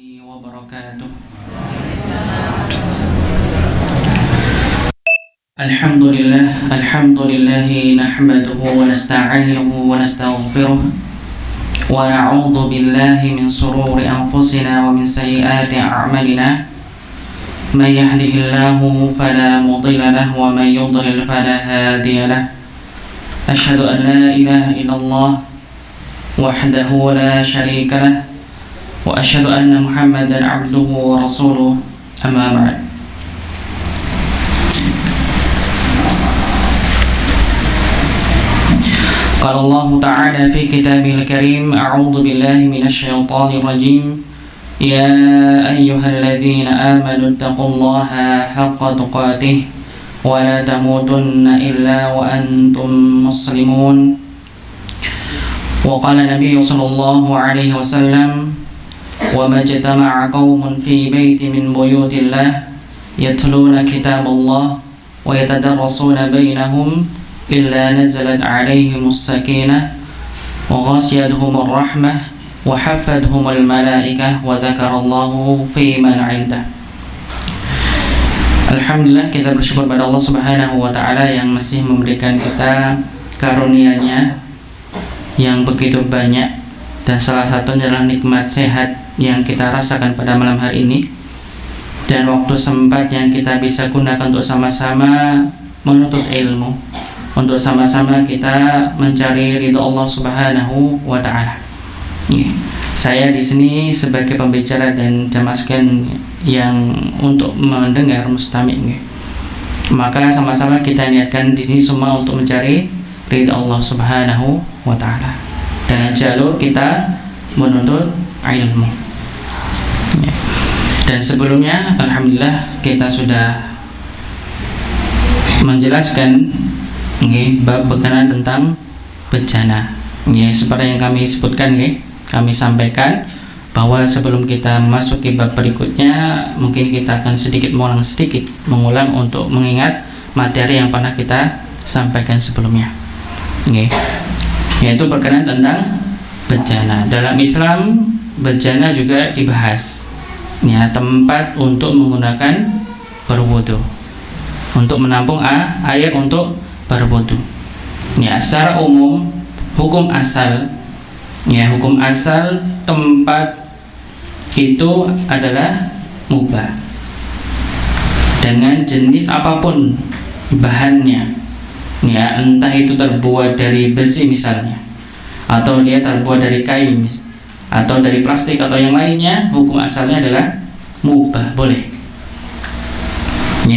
wabarakatuh. Alhamdulillahi nahmaduhu wa nasta'inuhu wa nastaghfiruh wa na'udzu billahi min sururi anfusina wa min sayyiati a'malina. May yahdihillahu fala mudilla lahu wa may yudlil fala hadiya lahu. Asyhadu an la ilaha illallah wahdahu la syarika lahu wa asyhadu anna Muhammadan 'abduhu wa rasuluh. Amma ba'd. Qala Allah Ta'ala fi Kitabihil Karim, a'udzu billahi minasy syaithanir rajim. Ya ayyuhalladzina amanu taqullaha haqqa tuqatih wa la tamutunna illa wa antum muslimun. Wa qala Nabi sallallahu alaihi wasallam, wa majtama'a qaumun fi baiti min buyutillah yatluna kitaballah wa yatadarrasuna bainahum illa nazalat alaihimus sakinah wa ghashiyatuhumur rahmah wa hafathumul malaikah wa dzakarallahu fi man 'indah. Alhamdulillah, kita bersyukur pada Allah Subhanahu wa taala yang masih memberikan kita karunia-Nya yang begitu banyak, dan salah satunya adalah nikmat sehat yang kita rasakan pada malam hari ini, dan waktu sempat yang kita bisa gunakan untuk sama-sama menuntut ilmu, untuk sama-sama kita mencari ridha Allah Subhanahu wa taala. Saya di sini sebagai pembicara dan jamaah sekalian yang untuk mendengar mustami'. Maka sama-sama kita niatkan di sini semua untuk mencari ridha Allah Subhanahu wa taala dengan jalur kita menuntut ilmu. Dan sebelumnya alhamdulillah kita sudah menjelaskan bab berkenaan tentang bencana. Seperti yang kami sebutkan, kami sampaikan bahwa sebelum kita memasuki bab berikutnya, mungkin kita akan sedikit mengulang untuk mengingat materi yang pernah kita sampaikan sebelumnya, yaitu berkenaan tentang bencana. Dalam Islam, bencana juga dibahas, tempat untuk menggunakan berwudu, untuk menampung air untuk berwudu. Secara umum hukum asal tempat itu adalah mubah dengan jenis apapun bahannya, entah itu terbuat dari besi misalnya, atau dia terbuat dari kayu atau dari plastik atau yang lainnya, hukum asalnya adalah mubah, boleh.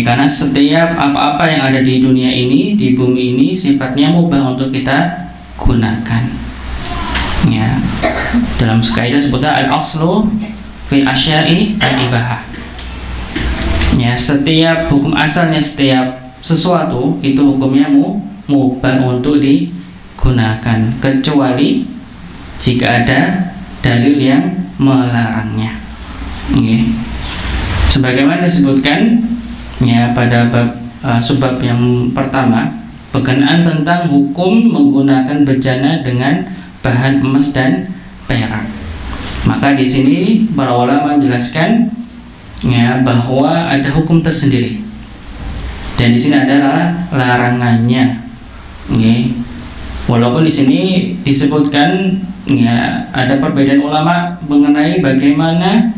Karena setiap apa-apa yang ada di dunia ini, di bumi ini, sifatnya mubah untuk kita gunakan. Dalam kaidah sebutnya al-aslu fil asya'i al-ibahah. Setiap hukum asalnya, setiap sesuatu itu hukumnya mubah untuk digunakan, kecuali jika ada dalil yang melarangnya. Sebagaimana disebutkan pada subbab yang pertama berkenaan tentang hukum menggunakan bejana dengan bahan emas dan perak. Maka di sini para ulama menjelaskan bahwa ada hukum tersendiri, dan di sini adalah larangannya. Walaupun di sini disebutkan ada perbedaan ulama mengenai bagaimana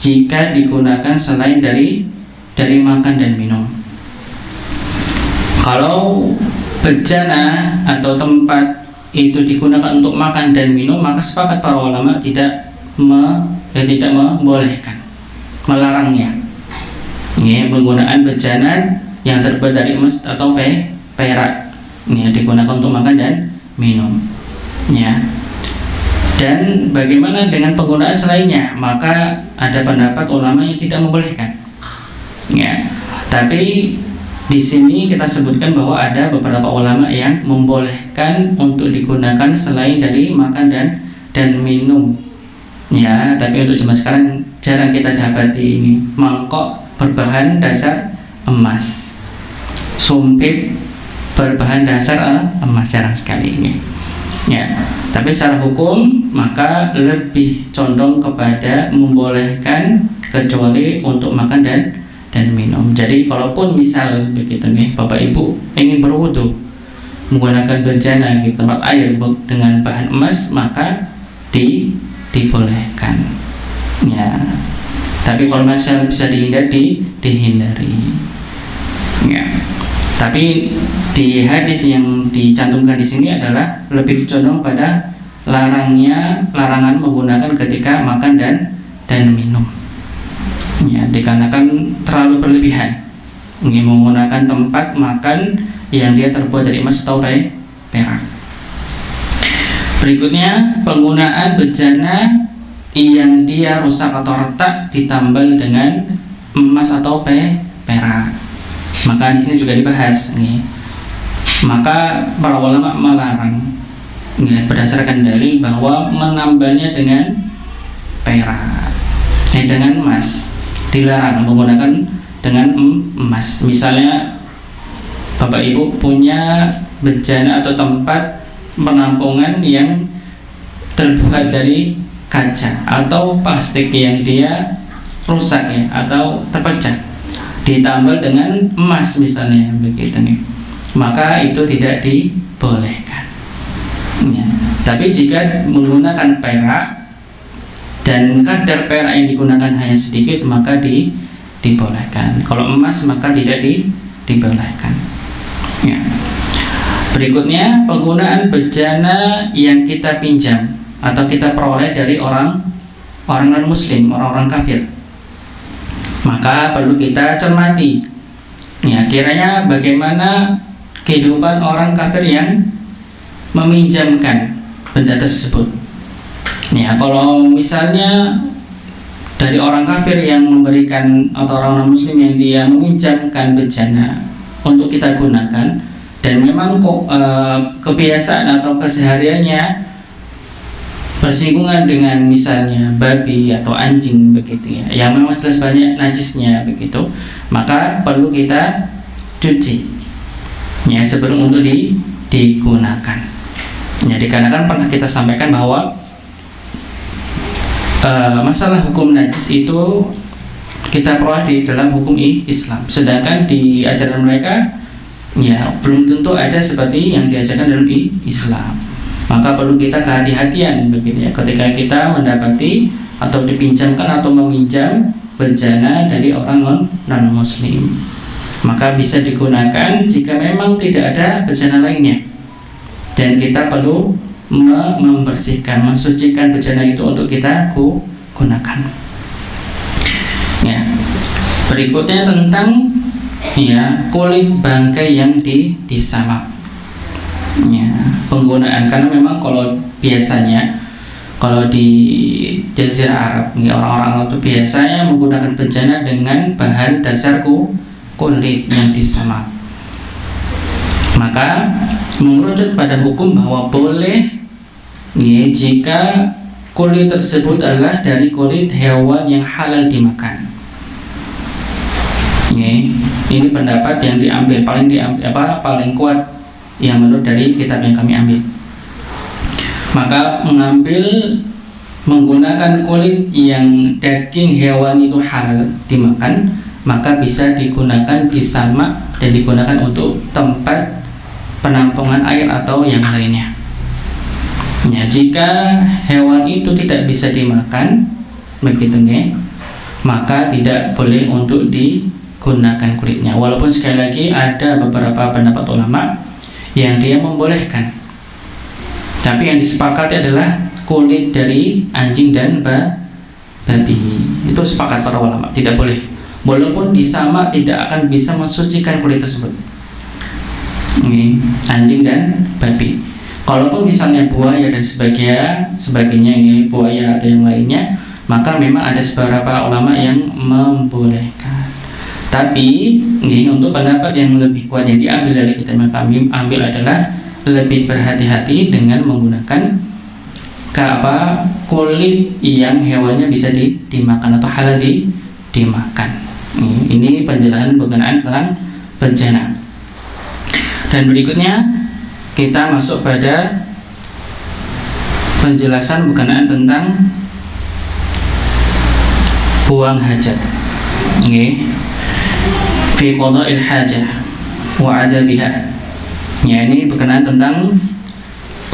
jika digunakan selain dari makan dan minum. Kalau bejana atau tempat itu digunakan untuk makan dan minum, maka sepakat para ulama tidak membolehkan, melarangnya. Penggunaan bejana yang terbuat dari emas atau perak digunakan untuk makan dan minum. Dan bagaimana dengan penggunaan selainnya? Maka ada pendapat ulama yang tidak membolehkan. Tapi di sini kita sebutkan bahwa ada beberapa ulama yang membolehkan untuk digunakan selain dari makan dan minum. Tapi untuk zaman sekarang jarang kita dapati mangkok berbahan dasar emas, sumpit berbahan dasar emas, jarang sekali. Ya, tapi secara hukum maka lebih condong kepada membolehkan kecuali untuk makan dan minum. Jadi kalaupun misal begitu nih Bapak Ibu ingin berwudu menggunakan bejana di tempat air dengan bahan emas, maka dibolehkan. Ya. Tapi kalau masih bisa dihindari. Ya. Tapi di hadis yang dicantumkan di sini adalah lebih condong pada larangan menggunakan ketika makan dan minum. Ya, dikarenakan terlalu berlebihan. Menggunakan tempat makan yang dia terbuat dari emas atau perak. Berikutnya, penggunaan bejana yang dia rusak atau retak ditambal dengan emas atau perak. Maka di sini juga dibahas nih. Maka para ulama melarang ya, berdasarkan dalil bahwa menambahnya dengan perak, dengan emas dilarang menggunakan dengan emas. Misalnya Bapak Ibu punya bejana atau tempat penampungan yang terbuat dari kaca atau plastik yang dia rusak ya atau terpecah, ditambal dengan emas misalnya begitu nih, maka itu tidak dibolehkan ya. Tapi jika menggunakan perak dan kadar perak yang digunakan hanya sedikit, maka dibolehkan. Kalau emas maka tidak dibolehkan ya. Berikutnya, penggunaan bejana yang kita pinjam atau kita peroleh dari orang non muslim, orang-orang kafir, maka perlu kita cermati ya, kiranya bagaimana kehidupan orang kafir yang meminjamkan benda tersebut ya. Kalau misalnya dari orang kafir yang memberikan atau orang non muslim yang dia meminjamkan bejana untuk kita gunakan, dan memang kebiasaan atau kesehariannya bersinggungan dengan misalnya babi atau anjing begitu ya, yang memang jelas banyak najisnya begitu, maka perlu kita cuci ya sebelum untuk digunakan ya. Dikarenakan pernah kita sampaikan bahwa masalah hukum najis itu kita peroleh di dalam hukum Islam, sedangkan di ajaran mereka ya belum tentu ada seperti yang diajarkan dalam Islam. Maka perlu kita kehati-hatian begitu ya, ketika kita mendapati atau dipinjamkan atau meminjam bejana dari orang non muslim, maka bisa digunakan jika memang tidak ada bejana lainnya, dan kita perlu membersihkan, mensucikan bejana itu untuk kita gunakan ya. Berikutnya tentang ya kulit bangkai yang disamak ya, penggunaan, karena memang kalau biasanya kalau di Jazirah Arab ya, orang-orang itu biasanya menggunakan bejana dengan bahan dasar kulit yang disamak. Maka merujuk pada hukum bahwa boleh ya, jika kulit tersebut adalah dari kulit hewan yang halal dimakan ya. Ini pendapat yang paling kuat yang menurut dari kitab yang kami ambil. Maka menggunakan kulit yang daging hewan itu halal dimakan, maka bisa digunakan disamak dan digunakan untuk tempat penampungan air atau yang lainnya ya. Jika hewan itu tidak bisa dimakan begitu ya, maka tidak boleh untuk digunakan kulitnya. Walaupun sekali lagi ada beberapa pendapat ulama yang dia membolehkan, tapi yang disepakati adalah kulit dari anjing dan babi. Itu sepakat para ulama, tidak boleh. Walaupun disamak tidak akan bisa mensucikan kulit tersebut. Ini anjing dan babi. Kalaupun misalnya buaya dan sebagainya ini buaya atau yang lainnya, maka memang ada beberapa ulama yang membolehkan. Tapi untuk pendapat yang lebih kuat yang diambil dari kitab yang kami ambil adalah lebih berhati-hati dengan menggunakan kulit yang hewannya bisa dimakan atau halal dimakan. Ini penjelasan berkenaan tentang bejana. Dan berikutnya kita masuk pada penjelasan berkenaan tentang buang hajat. Nggih. Fi qada'il hajah wa adabiha. Ya, ini berkenaan tentang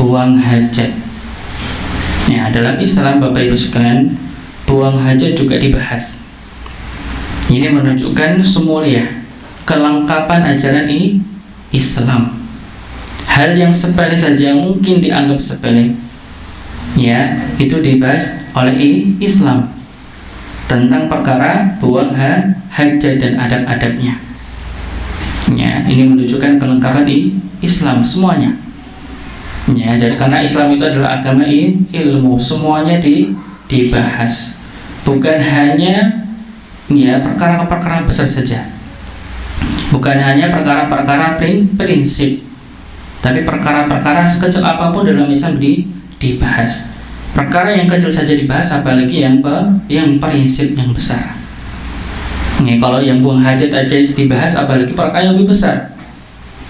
buang hajat. Ya, dalam Islam Bapak Ibu sekalian, buang hajat juga dibahas. Ini menunjukkan semulia kelengkapan ajaran Islam. Hal yang sepele saja mungkin dianggap sepele, ya, itu dibahas oleh Islam tentang perkara buang hajat dan adab-adabnya. Ya, ini menunjukkan kelengkapan Islam semuanya. Ya, dan karena Islam itu adalah agama ilmu, semuanya dibahas, bukan hanya ya perkara-perkara besar saja, bukan hanya perkara-perkara prinsip, tapi perkara-perkara sekecil apapun dalam Islam dibahas. Perkara yang kecil saja dibahas, apalagi yang prinsip yang besar. Nih, kalau yang buang hajat aja dibahas, apalagi perkara yang lebih besar.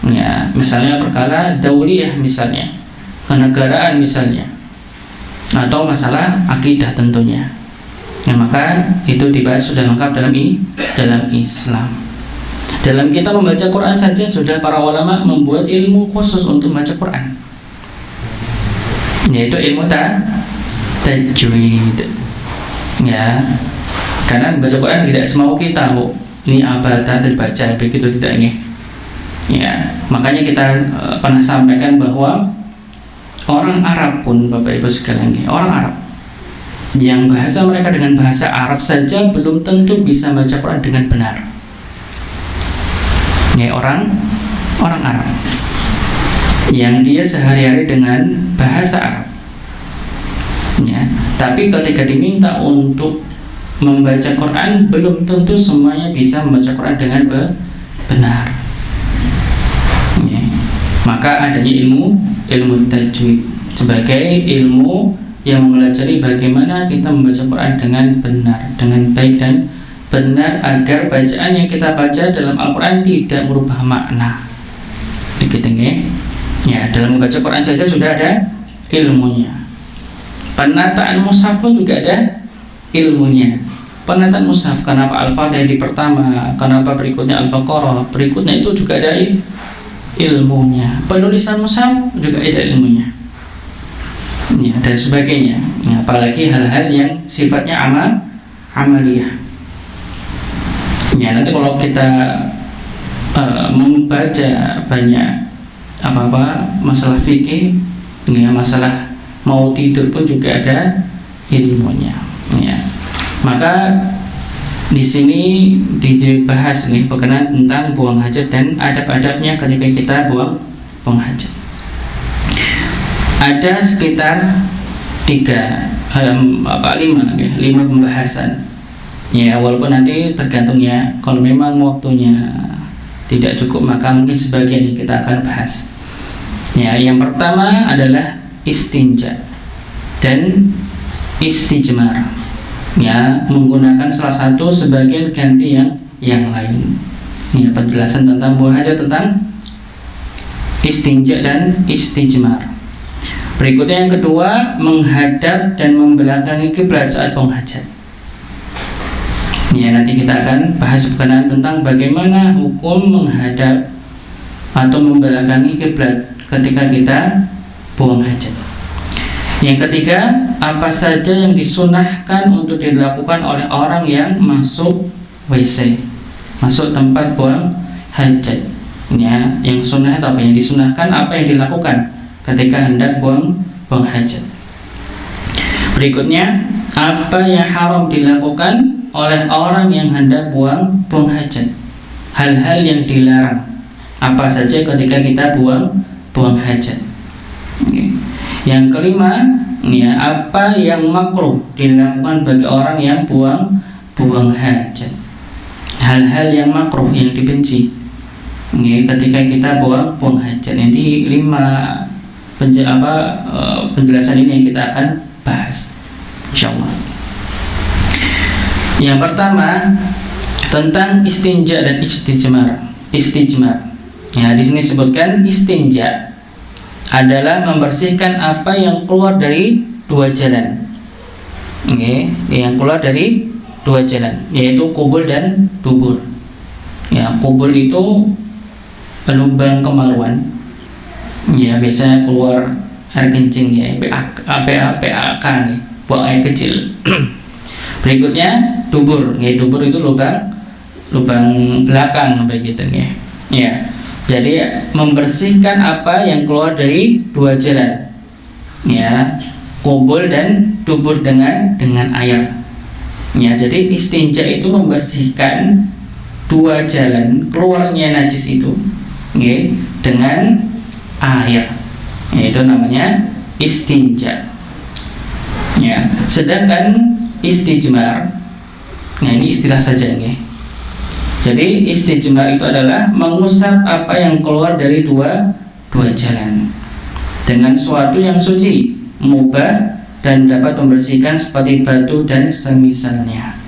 Ya, misalnya perkara dauliyah misalnya, kenegaraan misalnya, atau masalah akidah tentunya. Ya, maka itu dibahas sudah lengkap dalam Islam. Dalam kita membaca Quran saja sudah para ulama membuat ilmu khusus untuk membaca Quran, yaitu ilmu tajwid. Ya, karena membaca Quran tidak semau kita, Bu. Ini apa tadi dibaca begitu, tidak ini. Ya, makanya kita pernah sampaikan bahwa orang Arab pun, Bapak Ibu sekalian, orang Arab yang bahasa mereka dengan bahasa Arab saja belum tentu bisa membaca Quran dengan benar. Ya, orang Arab yang dia sehari-hari dengan bahasa Arab, ya, tapi ketika diminta untuk membaca Quran belum tentu semuanya bisa membaca Quran dengan benar. Ya, maka adanya ilmu tajwid sebagai ilmu yang mempelajari bagaimana kita membaca Quran dengan benar, dengan baik dan benar, agar bacaan yang kita baca dalam Al-Quran tidak merubah makna. Begitu ya, dalam membaca Quran saja sudah ada ilmunya. Penataan mushaf pun juga ada ilmunya. Penataan mushaf, kenapa Al-Fatihah di pertama, kenapa berikutnya Al-Baqarah, berikutnya, itu juga ada ilmunya. Penulisan mushaf juga ada ilmunya, ya, dan sebagainya. Ya, apalagi hal-hal yang sifatnya amaliyah. Ya, nanti kalau kita membaca banyak masalah fikih, ya, masalah mau tidur pun juga ada ilmunya. Ya, maka di sini dibahas nih berkenaan tentang buang hajat dan adab-adabnya ketika kita buang hajat. Ada sekitar 5 pembahasan. Ya, walaupun nanti tergantung ya, kalau memang waktunya tidak cukup maka mungkin sebagian kita akan bahas. Ya, yang pertama adalah istinja dan istijmar. Ya, menggunakan salah satu sebagian ganti yang lain. Ya, penjelasan tentang buang hajat, tentang istinja dan istijmar. Berikutnya yang kedua, menghadap dan membelakangi kiblat saat buang hajat. Ya, nanti kita akan bahas berkenaan tentang bagaimana hukum menghadap atau membelakangi kiblat ketika kita buang hajat. Yang ketiga, apa saja yang disunahkan untuk dilakukan oleh orang yang masuk WC, masuk tempat buang hajat. Ya, yang sunnah atau apa yang disunahkan, apa yang dilakukan ketika hendak buang hajat. Berikutnya, apa yang haram dilakukan oleh orang yang hendak buang hajat. Hal-hal yang dilarang apa saja ketika kita buang hajat. Yang kelima, ya, apa yang makruh dilakukan bagi orang yang buang hajat. Hal-hal yang makruh, yang dibenci, ya, ketika kita buang hajat. Nanti 5 penjelasan ini yang kita akan bahas, insyaallah. Yang pertama tentang istinja dan istijmar. Ya, di sini disebutkan istinja adalah membersihkan apa yang keluar dari dua jalan. Yang keluar dari dua jalan, yaitu kubul dan dubur. Ya, kubul itu lubang kemaluan. Ya, biasanya keluar air kencing ya, PAK, buang air kecil. Berikutnya dubur. Ya, dubur itu lubang belakang begitu ya. Ya. Jadi membersihkan apa yang keluar dari dua jalan. Ya, kubul dan dubur dengan air. Ya, jadi istinja itu membersihkan dua jalan keluarnya najis itu, ya, dengan air. Ya, itu namanya istinja. Ya, sedangkan istijmar, nah ini istilah saja ya. Jadi istijmar itu adalah mengusap apa yang keluar dari dua jalan dengan suatu yang suci, mubah, dan dapat membersihkan seperti batu dan semisalnya.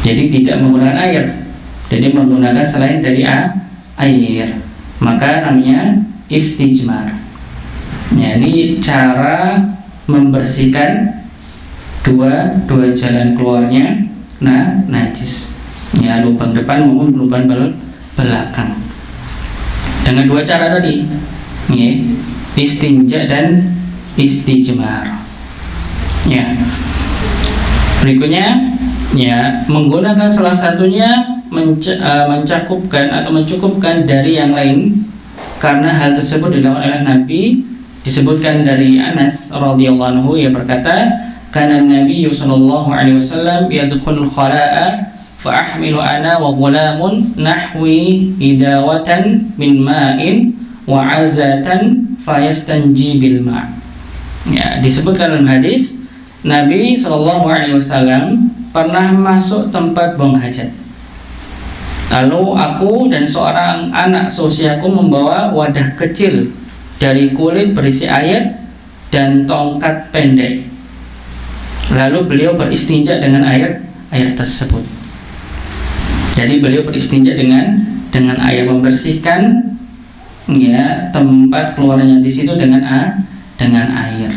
Jadi tidak menggunakan air, jadi menggunakan selain dari air, maka namanya istijmar. Ya, ini cara membersihkan dua jalan keluarnya najis. Ya, lubang depan maupun lubang belakang. Dengan dua cara tadi, ya, istinja dan istijmar. Ya. Berikutnya, ya, menggunakan salah satunya mencukupkan dari yang lain, karena hal tersebut dilakukan oleh Nabi. Disebutkan dari Anas radhiyallahu anhu, ia berkata, kana Nabi sallallahu alaihi wasallam yadkhulul khala'a fa ahmilu ana wa ghulamun nahwi idawatan min ma'in wa azatan fayastanji bil ma'. Ya, disebutkan dalam hadis Nabi sallallahu alaihi wasallam pernah masuk tempat buang hajat. Lalu aku dan seorang anak seusiaku membawa wadah kecil dari kulit berisi air dan tongkat pendek. Lalu beliau beristinja dengan air tersebut. Jadi beliau beristinja dengan air, membersihkan ya tempat keluarnya di situ dengan air.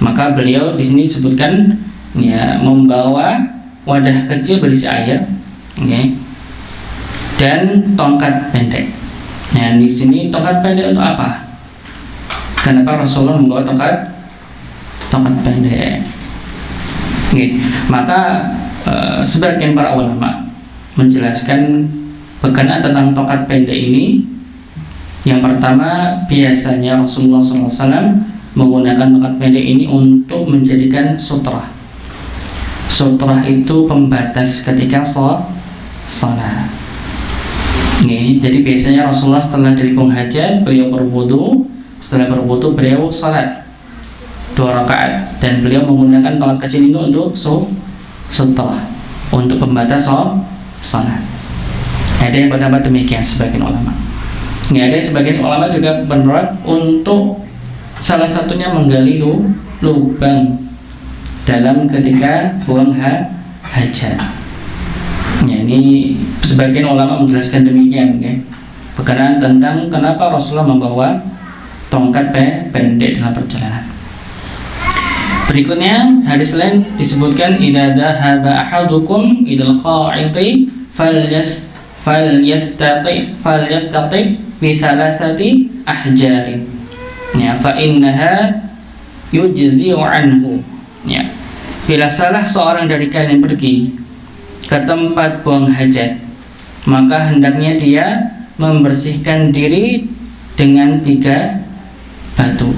Maka beliau di sini disebutkan ya membawa wadah kecil berisi air, okay, dan tongkat pendek. Nah, di sini tongkat pendek untuk apa? Kenapa Rasulullah membawa tongkat pendek? Okay. Maka sebagian para ulama menjelaskan berkenaan tentang tongkat pendek ini. Yang pertama, biasanya Rasulullah SAW menggunakan tongkat pendek ini untuk menjadikan sutrah. Sutrah itu pembatas ketika sholat. Jadi biasanya Rasulullah setelah dari buang hajat, beliau berwudu. Setelah berwudu, beliau sholat 2 rakaat, dan beliau menggunakan tongkat kecil itu untuk sutrah, untuk pembatas sholat. Ada yang berpendapat demikian sebagian ulama. Ada sebagian ulama juga berpendapat untuk salah satunya menggali lubang dalam ketika buang hajat. Ya, ini sebagian ulama menjelaskan demikian, berkenaan tentang kenapa Rasulullah membawa tongkat pendek dalam perjalanan. Berikutnya hadis lain disebutkan, idza dhahaba ahadukum idal kha'iti falyastatib bi thalathati ahjarin. Ya, fa innaha yujzi'u anhu. Ya. Bila salah seorang dari kalian pergi ke tempat buang hajat, maka hendaknya dia membersihkan diri dengan 3 batu,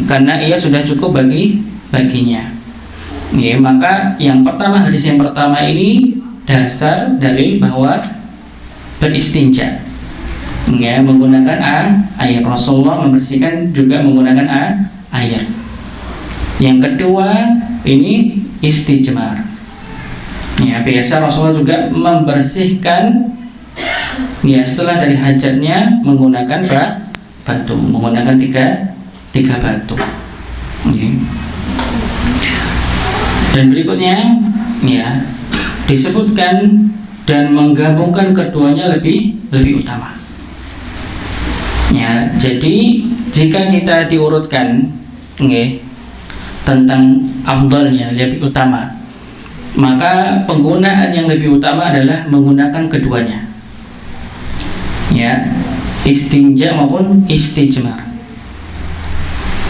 karena ia sudah cukup baginya. Ya, maka hadis yang pertama ini dasar dalil bahwa beristinja menggunakan air. Rasulullah membersihkan juga menggunakan air. Yang kedua ini istijmar. Ya, biasa Rasulullah juga membersihkan ya setelah dari hajatnya menggunakan batu, menggunakan tiga batu. Dan berikutnya ya disebutkan dan menggabungkan keduanya lebih utama. Ya, jadi jika kita diurutkan, tentang afdalnya, lebih utama, maka penggunaan yang lebih utama adalah menggunakan keduanya, ya, istinja maupun istijmar.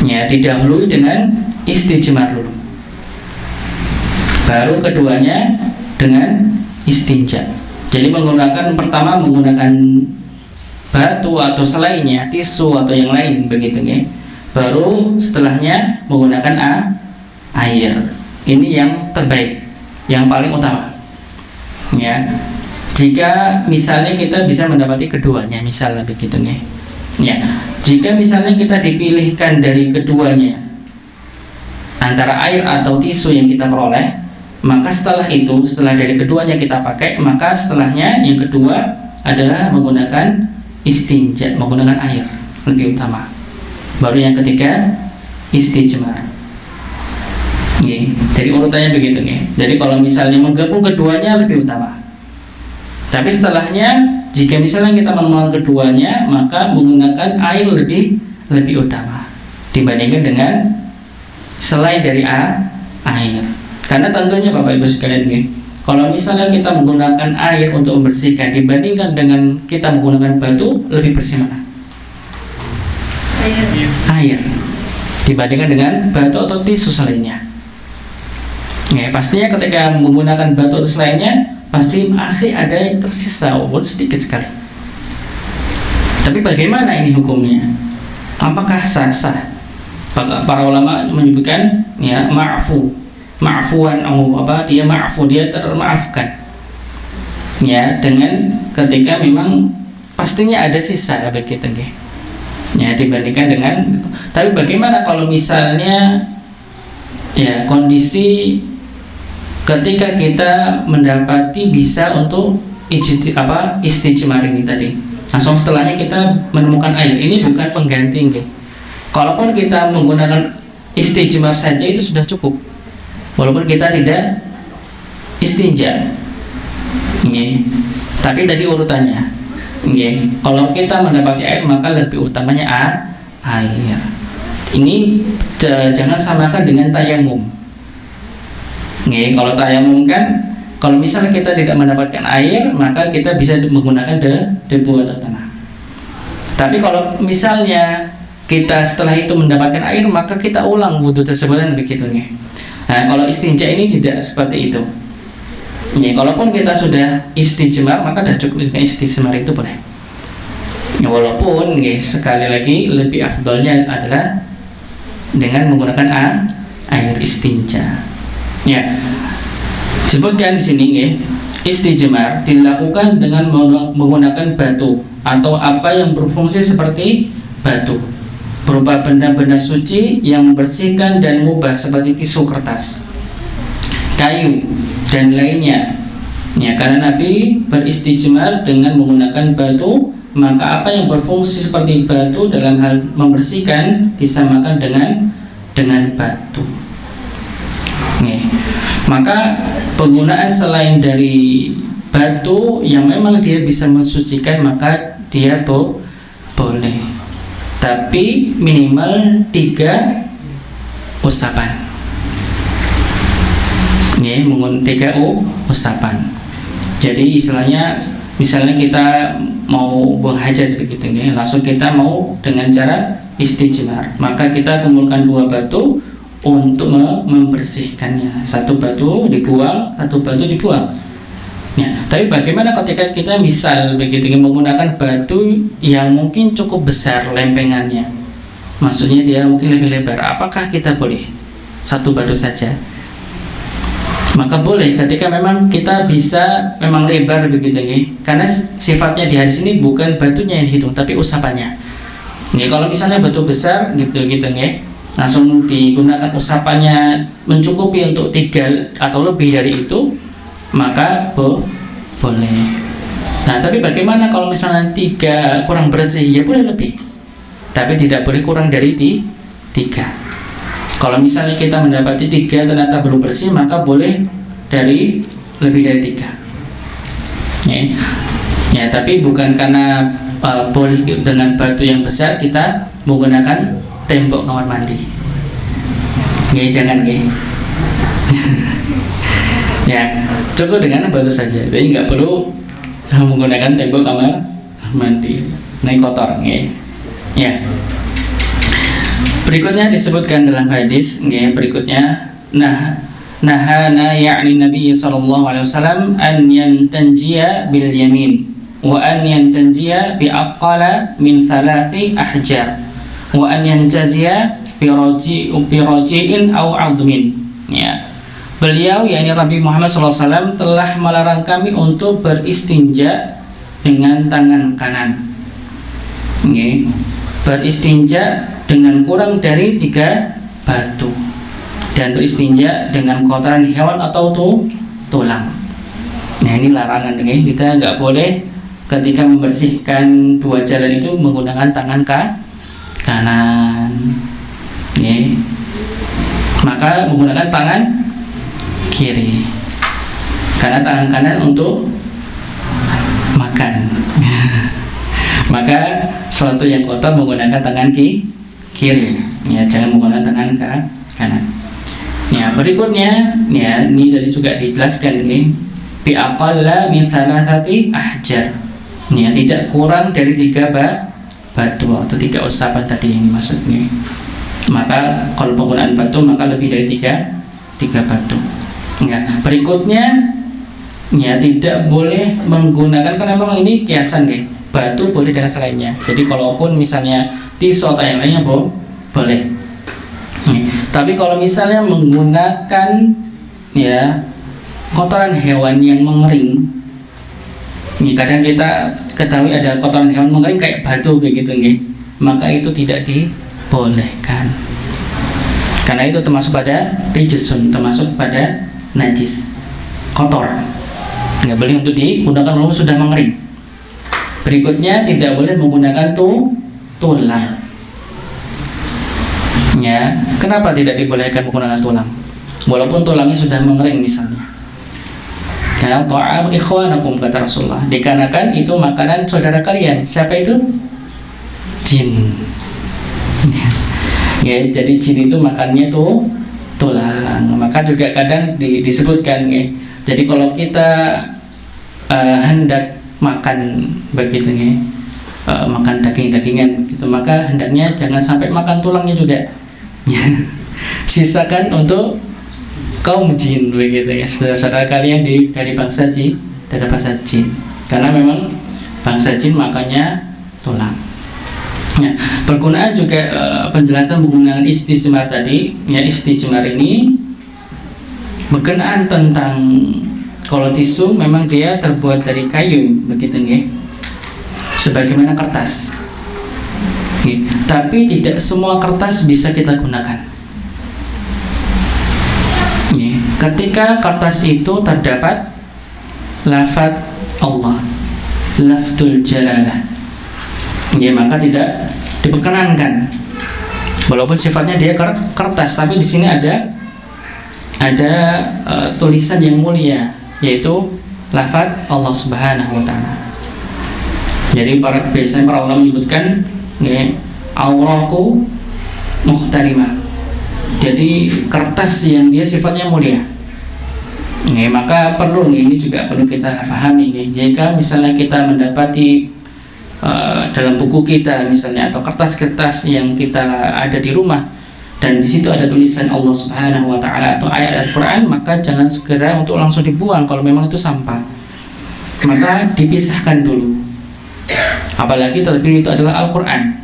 Ya, didahului dengan istijmar dulu, baru keduanya dengan istinja. Jadi pertama menggunakan batu atau selainnya, tisu atau yang lain begitu ya. Baru setelahnya menggunakan air. Ini yang terbaik, yang paling utama. Ya. Jika misalnya kita bisa mendapati keduanya, misalnya begitu nih. Ya. Jika misalnya kita dipilihkan dari keduanya, antara air atau tisu yang kita peroleh, maka setelah dari keduanya kita pakai, maka setelahnya yang kedua adalah menggunakan istinja, menggunakan air lebih utama. Baru yang ketiga istijmar. Jadi urutannya begitu nih. Jadi kalau misalnya menggabung keduanya lebih utama. Tapi setelahnya, jika misalnya kita menemukan keduanya, maka menggunakan air lebih utama dibandingkan dengan selain dari air. Karena tentunya Bapak Ibu sekalian nih, kalau misalnya kita menggunakan air untuk membersihkan dibandingkan dengan kita menggunakan batu, lebih bersih mana? Air dibandingkan dengan batu atau tisu selainnya. Ya, pastinya ketika menggunakan batu atau selainnya, pasti masih ada yang tersisa walaupun sedikit sekali. Tapi bagaimana ini hukumnya? Apakah sah-sah? Para ulama menyebutkan ya ma'fuan dia termaafkan. Ya, dengan ketika memang pastinya ada sisa begitu nggih. Ya, dibandingkan dengan itu. Tapi bagaimana kalau misalnya ya kondisi ketika kita mendapati bisa untuk istijmar ini tadi, langsung setelahnya kita menemukan air, ini bukan pengganti nggih. Kalaupun kita menggunakan istijmar saja itu sudah cukup, walaupun kita tidak istinja. Nggih. Tapi tadi urutannya. Nggih, kalau kita mendapati air maka lebih utamanya air. Ini jangan samakan dengan tayamum. Nggih, kalau tayamum kan kalau misalnya kita tidak mendapatkan air maka kita bisa menggunakan debu atau tanah. Tapi kalau misalnya kita setelah itu mendapatkan air maka kita ulang wudhu tersebut dan begitu nih. Nah, kalau istinja ini tidak seperti itu. Ya, kalaupun kita sudah istijmar maka sudah cukup dengan istijmar itu boleh. Ya, walaupun ya, sekali lagi lebih afdalnya adalah dengan menggunakan air istinja. Ya, sebutkan di sini ya, istijmar dilakukan dengan menggunakan batu atau apa yang berfungsi seperti batu, berupa benda-benda suci yang membersihkan dan mubah seperti tisu kertas, kayu dan lainnya. Ya, karena Nabi beristijmar dengan menggunakan batu, maka apa yang berfungsi seperti batu dalam hal membersihkan disamakan dengan batu. Nih, maka penggunaan selain dari batu yang memang dia bisa mensucikan maka dia boleh, tapi minimal 3 usapan. Menggunakan 3 usapan. Jadi istilahnya misalnya kita mau buang hajat begitu ya, langsung kita mau dengan cara istijmar, maka kita kumpulkan 2 batu untuk membersihkannya. 1 batu dibuang, 1 batu dibuang. Ya, tapi bagaimana ketika kita misal begitu menggunakan batu yang mungkin cukup besar lempengannya, maksudnya dia mungkin lebih lebar, apakah kita boleh 1 batu saja? Maka boleh ketika memang kita bisa memang lebar begitu ya, karena sifatnya di hadis ini bukan batunya yang dihitung tapi usapannya. Nih, kalau misalnya batu besar gitu ya, langsung digunakan usapannya mencukupi untuk 3 atau lebih dari itu, maka boleh. Nah, tapi bagaimana kalau misalnya 3 kurang bersih? Ya boleh lebih, tapi tidak boleh kurang dari 3. Kalau misalnya kita mendapati 3 ternyata belum bersih, maka boleh lebih dari 3. Ya, tapi bukan karena boleh dengan batu yang besar kita menggunakan tembok kamar mandi. Nggih, jangan nggih. Ya, cukup dengan batu saja. Jadi nggak perlu menggunakan tembok kamar mandi. Ini kotor, nggih. Ya. Berikutnya disebutkan dalam hadis, nggih, berikutnya nahana ya'ni Nabi sallallahu alaihi wasallam an yantanjiya bil yamin wa an yantanjiya bi aqala min thalathi ahjar wa an yantaziya bi raji'in aw 'admin. Ya. Beliau yakni Nabi Muhammad SAW telah melarang kami untuk beristinja dengan tangan kanan. Okay. Beristinja dengan kurang dari 3 batu dan beristinja dengan kotoran hewan atau tulang. Nah, ini larangan, okay. Kita nggak boleh ketika membersihkan 2 jalan itu menggunakan tangan kanan. Okay. Maka menggunakan tangan kiri, karena tangan kanan untuk makan. Maka suatu yang kotor menggunakan tangan kiri, ya, jangan menggunakan tangan kanan. Ya, berikutnya, ya, ini tadi juga dijelaskan ini bi aqalla min thalathati ahjar. Ya, tidak kurang dari 3 batu atau 3 usapan tadi ini maksudnya. Maka kalau penggunaan batu maka lebih dari 3 batu. Ya, berikutnya, ya, tidak boleh menggunakan, karena memang ini kiasan deh. Batu boleh dengan selainnya. Jadi kalaupun misalnya tisu atau yang lainnya boleh. Ya, tapi kalau misalnya menggunakan, ya, kotoran hewan yang mengering, ya, kadang kita ketahui ada kotoran hewan mengering kayak batu begitu, ya, maka itu tidak dibolehkan. Karena itu termasuk pada rijisun, termasuk pada najis, kotor, nggak boleh untuk digunakan walaupun sudah mengering. Berikutnya, tidak boleh menggunakan tulang. Ya, kenapa tidak dibolehkan menggunakan tulang? Walaupun tulangnya sudah mengering misalnya. Karena ta'am ikhwanakum, kata Rasulullah. Dikarenakan itu makanan saudara kalian. Siapa itu? Jin. Ya, jadi jin itu makannya tulang. Maka juga kadang disebutkan, ya. Jadi kalau kita hendak makan begitu, ya, makan daging-dagingan gitu, maka hendaknya jangan sampai makan tulangnya juga. Sisakan untuk kaum jin begitu, ya, saudara-saudara kalian dari bangsa jin, karena memang bangsa jin makannya tulang. Ya, penggunaan juga penjelasan penggunaan istijmar tadi, ya, istijmar ini berkenaan tentang kalau tisu memang dia terbuat dari kayu begitu, ya, sebagaimana kertas, ya, tapi tidak semua kertas bisa kita gunakan, ya. Ketika kertas itu terdapat lafaz Allah, lafzul jalalah, ya, maka tidak diperkenankan. Walaupun sifatnya dia kertas, tapi di sini ada tulisan yang mulia, yaitu lafaz Allah Subhanahu wa taala. Jadi biasanya para ulama menyebutkan, ya, awraqu mukhtarimah. Jadi kertas yang dia sifatnya mulia. Ya, maka perlu, ini juga perlu kita pahami, ya, jika misalnya kita mendapati dalam buku kita misalnya atau kertas-kertas yang kita ada di rumah dan di situ ada tulisan Allah Subhanahu wa taala atau ayat Al-Qur'an, maka jangan segera untuk langsung dibuang kalau memang itu sampah. Maka dipisahkan dulu. Apalagi terlebih itu adalah Al-Qur'an.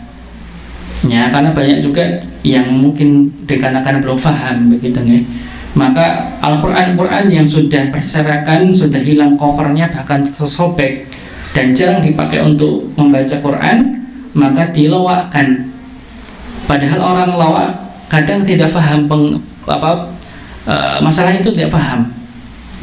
Ya, karena banyak juga yang mungkin dikarenakan belum paham begitu, ya. Maka Al-Qur'an yang sudah berserakan, sudah hilang covernya, bahkan tersobek dan jarang dipakai untuk membaca Quran, maka dilawakkan. Padahal orang lawak kadang tidak paham masalah itu, tidak paham.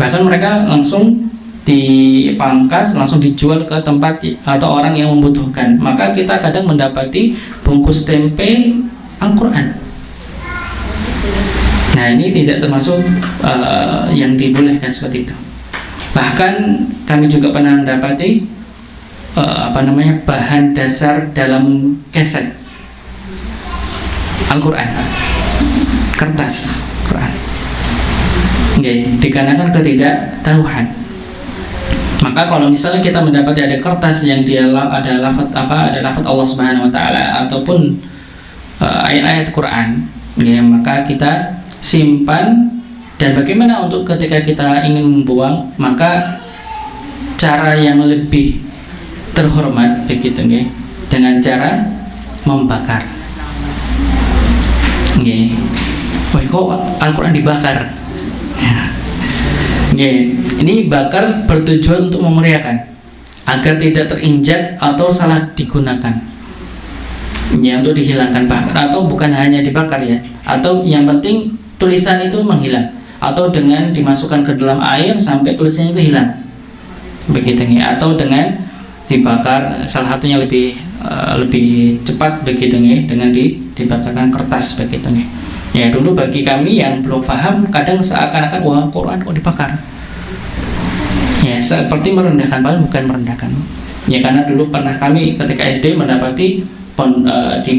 Bahkan mereka langsung dipangkas, langsung dijual ke tempat atau orang yang membutuhkan. Maka kita kadang mendapati bungkus tempe Al-Quran. Nah, ini tidak termasuk yang dibolehkan seperti itu. Bahkan kami juga pernah mendapati bahan dasar dalam keset Al-Quran. kertas Quran. Dikarenakan ketidaktahuan. Maka kalau misalnya kita mendapati ada kertas yang dia ada lafaz Allah Subhanahu wa taala ataupun ayat-ayat Quran, maka kita simpan. Dan bagaimana untuk ketika kita ingin membuang, maka cara yang lebih terhormat begitu dengan cara membakar. Wah, kok Al-Quran dibakar? Ini bakar bertujuan untuk memuliakan, agar tidak terinjak atau salah digunakan. Untuk dihilangkan bakar, atau bukan hanya dibakar atau yang penting tulisan itu menghilang, atau dengan dimasukkan ke dalam air sampai tulisannya itu hilang, begitu atau dengan dibakar, salah satunya lebih cepat begitu dengan dibakarkan kertas begitu dulu bagi kami yang belum paham, kadang seakan-akan wah Quran kok dibakar, seperti merendahkan, padahal bukan merendahkan. Karena dulu pernah kami ketika SD mendapati di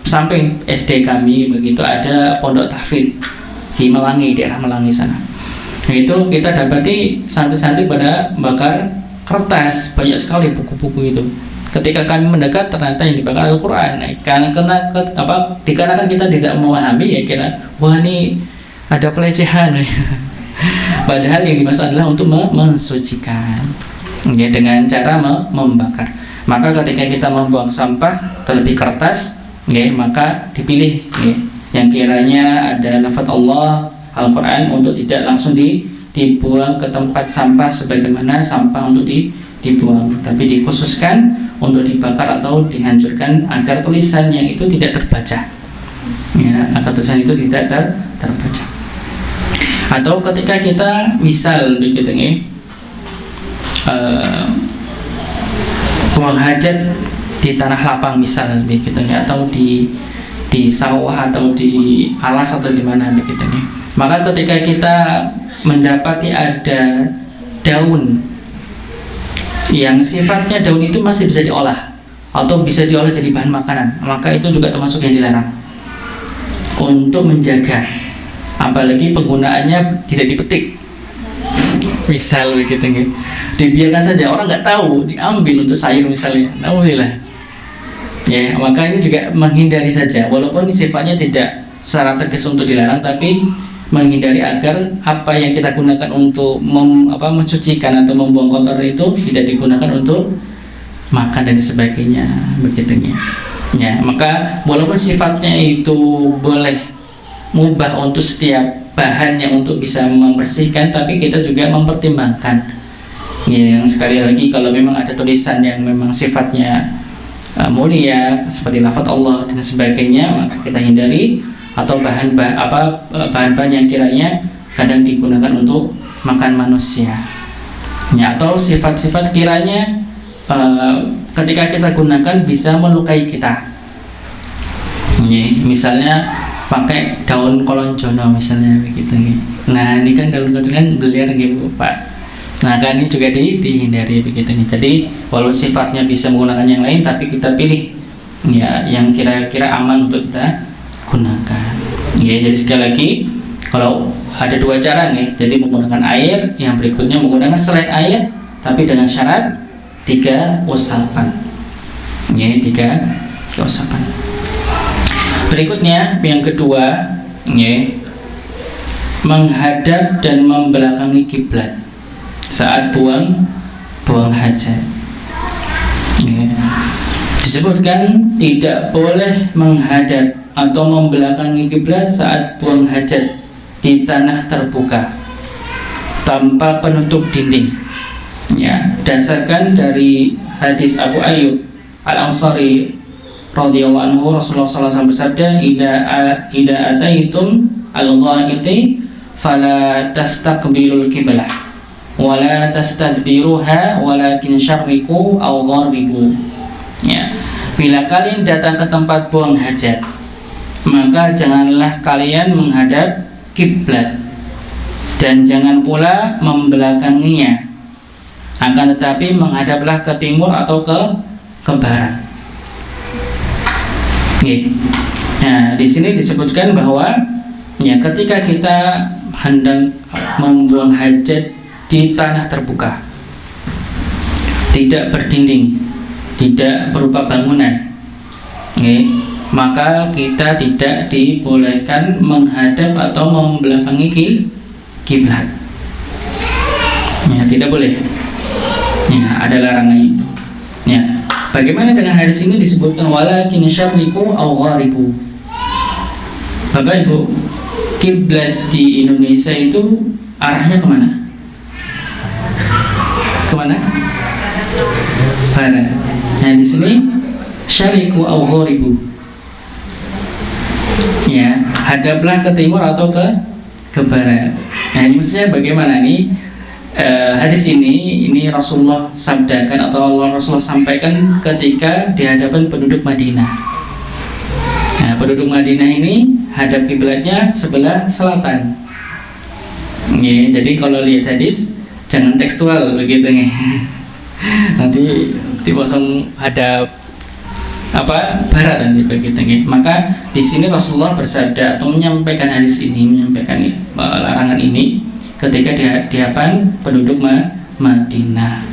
samping SD kami begitu ada pondok tahfidz di Melangi, daerah Melangi sana. Itu kita dapati santri-santri pada bakar kertas, banyak sekali buku-buku itu. Ketika kami mendekat, ternyata yang dibakar Al-Quran. Dikarenakan kita tidak memahami, kira wah ini ada pelecehan. Padahal yang dimaksud adalah untuk mensucikan, dengan cara membakar. Maka ketika kita membuang sampah, terlebih kertas, maka dipilih yang kiranya ada lafaz Allah Al-Quran untuk tidak langsung dibuang ke tempat sampah sebagaimana sampah untuk dibuang, tapi dikhususkan untuk dibakar atau dihancurkan agar tulisan yang itu tidak terbaca, agar tulisan itu tidak terbaca. Atau ketika kita misal begitu buang hajat di tanah lapang misal begitu atau di sawah atau di alas atau di mana begitu maka ketika kita mendapati ada daun yang sifatnya daun itu masih bisa diolah atau bisa diolah jadi bahan makanan, maka itu juga termasuk yang dilarang untuk menjaga, apalagi penggunaannya tidak dipetik misal begitu dibiarkan saja, orang nggak tahu, diambil untuk sayur misalnya, alhamdulillah. Maka ini juga menghindari saja, walaupun sifatnya tidak secara tegas untuk dilarang, tapi menghindari agar apa yang kita gunakan untuk mensucikan atau membuang kotor itu tidak digunakan untuk makan dan sebagainya begitu maka walaupun sifatnya itu boleh mubah untuk setiap bahan yang untuk bisa membersihkan, tapi kita juga mempertimbangkan yang sekali lagi kalau memang ada tulisan yang memang sifatnya mulia seperti lafaz Allah dan sebagainya, maka kita hindari, atau bahan-bahan yang kiranya kadang digunakan untuk makan manusia atau sifat-sifat kiranya ketika kita gunakan bisa melukai kita, misalnya pakai daun kolonjono misalnya begitu. Nah ini kan daun kolonjono kan beler Pak. Nah kan ini juga dihindari begitu. Jadi walau sifatnya bisa menggunakan yang lain, tapi kita pilih yang kira-kira aman untuk kita gunakan. Jadi sekali lagi kalau ada dua cara jadi menggunakan air, yang berikutnya menggunakan selain air tapi dengan syarat 3 usapan. 3 usapan. Berikutnya yang kedua, menghadap dan membelakangi kiblat saat buang hajat. Disebutkan tidak boleh menghadap atau membelakangi kiblat saat buang hajat di tanah terbuka tanpa penutup dinding. Dasarkan dari hadis Abu Ayyub Al-Ansari radhiyallahu anhu, Rasulullah SAW bersabda, "Idza ataitum al-ghaiti fala tastaqbilul qiblah wa la tastadbiruha walakin syarriqu aw gharribu." Bila kalian datang ke tempat buang hajat, maka janganlah kalian menghadap kiblat dan jangan pula membelakanginya, akan tetapi menghadaplah ke timur atau ke barat. Nah, di sini disebutkan bahwa Ya, ketika kita hendak membuang hajat di tanah terbuka, tidak berdinding, tidak berupa bangunan, maka kita tidak dibolehkan menghadap atau membelakangi kiblat. Ya, tidak boleh. Ya, ada larangan itu. Ya, bagaimana dengan hadis ini disebutkan walakin syarriqu aw gharibu. Bapak Ibu, kiblat di Indonesia itu arahnya kemana? Kemana? Barat. Nah, di sini syariqu aw gharibu. Ya, hadaplah ke timur atau ke barat. Nah, ini maksudnya bagaimana nih? Hadis ini Rasulullah sabdakan atau Rasulullah sampaikan ketika di hadapan penduduk Madinah. Nah, penduduk Madinah ini hadap kiblatnya sebelah selatan. Ya, jadi kalau lihat hadis jangan tekstual begitu nih. Nanti langsung hadap barat nanti begitu nih. Maka di sini Rasulullah bersabda atau menyampaikan hadis ini, menyampaikan larangan ini ketika di hadapan penduduk Madinah.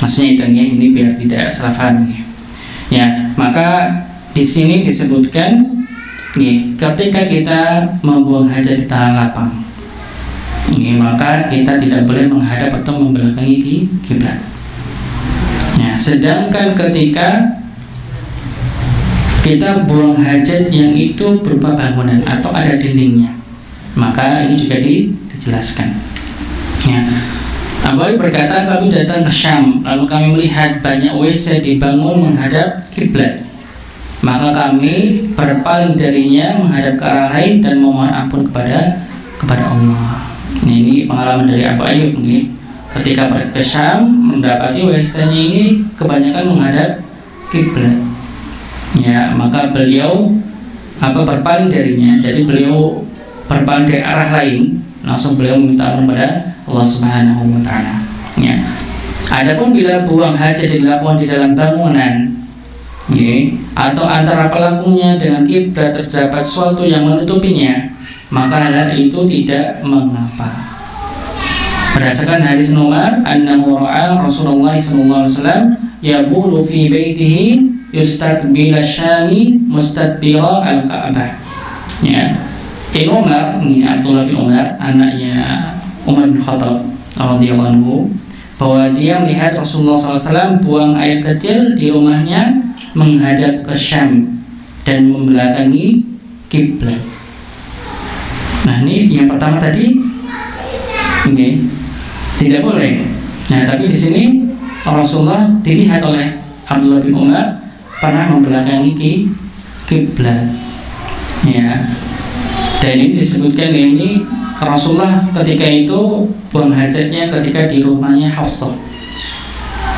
Maksudnya itu ini biar tidak salah paham. Ya, maka di sini disebutkan ketika kita membuang hajat di tanah lapang, maka kita tidak boleh menghadap atau membelakangi kiblat. Ya, sedangkan ketika kita buang hajat yang itu berupa bangunan atau ada dindingnya, maka ini juga dijelaskan. Ya, Abu Ayyub berkata, kami datang ke Syam, lalu kami melihat banyak WC dibangun menghadap kiblat. Maka kami berpaling darinya menghadap ke arah lain dan memohon ampun kepada Allah. Ini pengalaman dari Abu Ayyub nih. Ketika pergi ke Syam, mendapati WC-nya ini kebanyakan menghadap kiblat. Ya, maka beliau berpaling darinya. Jadi beliau berpaling dari arah lain, langsung beliau meminta ampun kepada Allah Subhanahu wa taala. Ya. Adapun bila buang hajat dilakukan di dalam bangunan, atau antara pelakunya dengan kiblat terdapat suatu yang menutupinya, maka hal itu tidak mengapa. Berdasarkan hadis Umar, annahu ra'a Rasulullah sallallahu alaihi wasallam yabulu fi baitihi yustaqbil asy-syami mustadbira al-Ka'bah. Ya. Ibnu Umar, ini Abdullah bin Umar, anaknya Umar bin Khattab radhiyallahu anhu, bahwa dia melihat Rasulullah SAW buang air kecil di rumahnya menghadap ke Syam dan membelakangi kiblat. Nah, ini yang pertama tadi, ini tidak boleh. Nah, tapi di sini Rasulullah dilihat oleh Abdullah bin Umar pernah membelakangi kiblat. Ya. Dan ini disebutkan ini Rasulullah ketika itu buang hajatnya ketika di rumahnya Hafsah.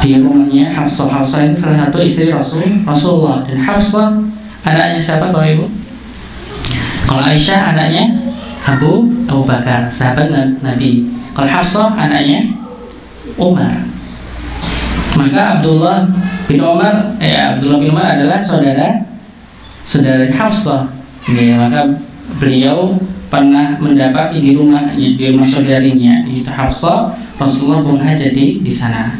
Di rumahnya Hafsah. Hafsah itu salah satu istri Rasulullah. Dan Hafsah anaknya siapa Bapak Ibu? Kalau Aisyah anaknya Abu Bakar, sahabat Nabi. Kalau Hafsah anaknya Umar. Maka Abdullah bin Umar adalah saudara Hafsah. Maka beliau pernah mendapati di rumah saudarinya yaitu Hafsah, Rasulullah buang hajat di sana.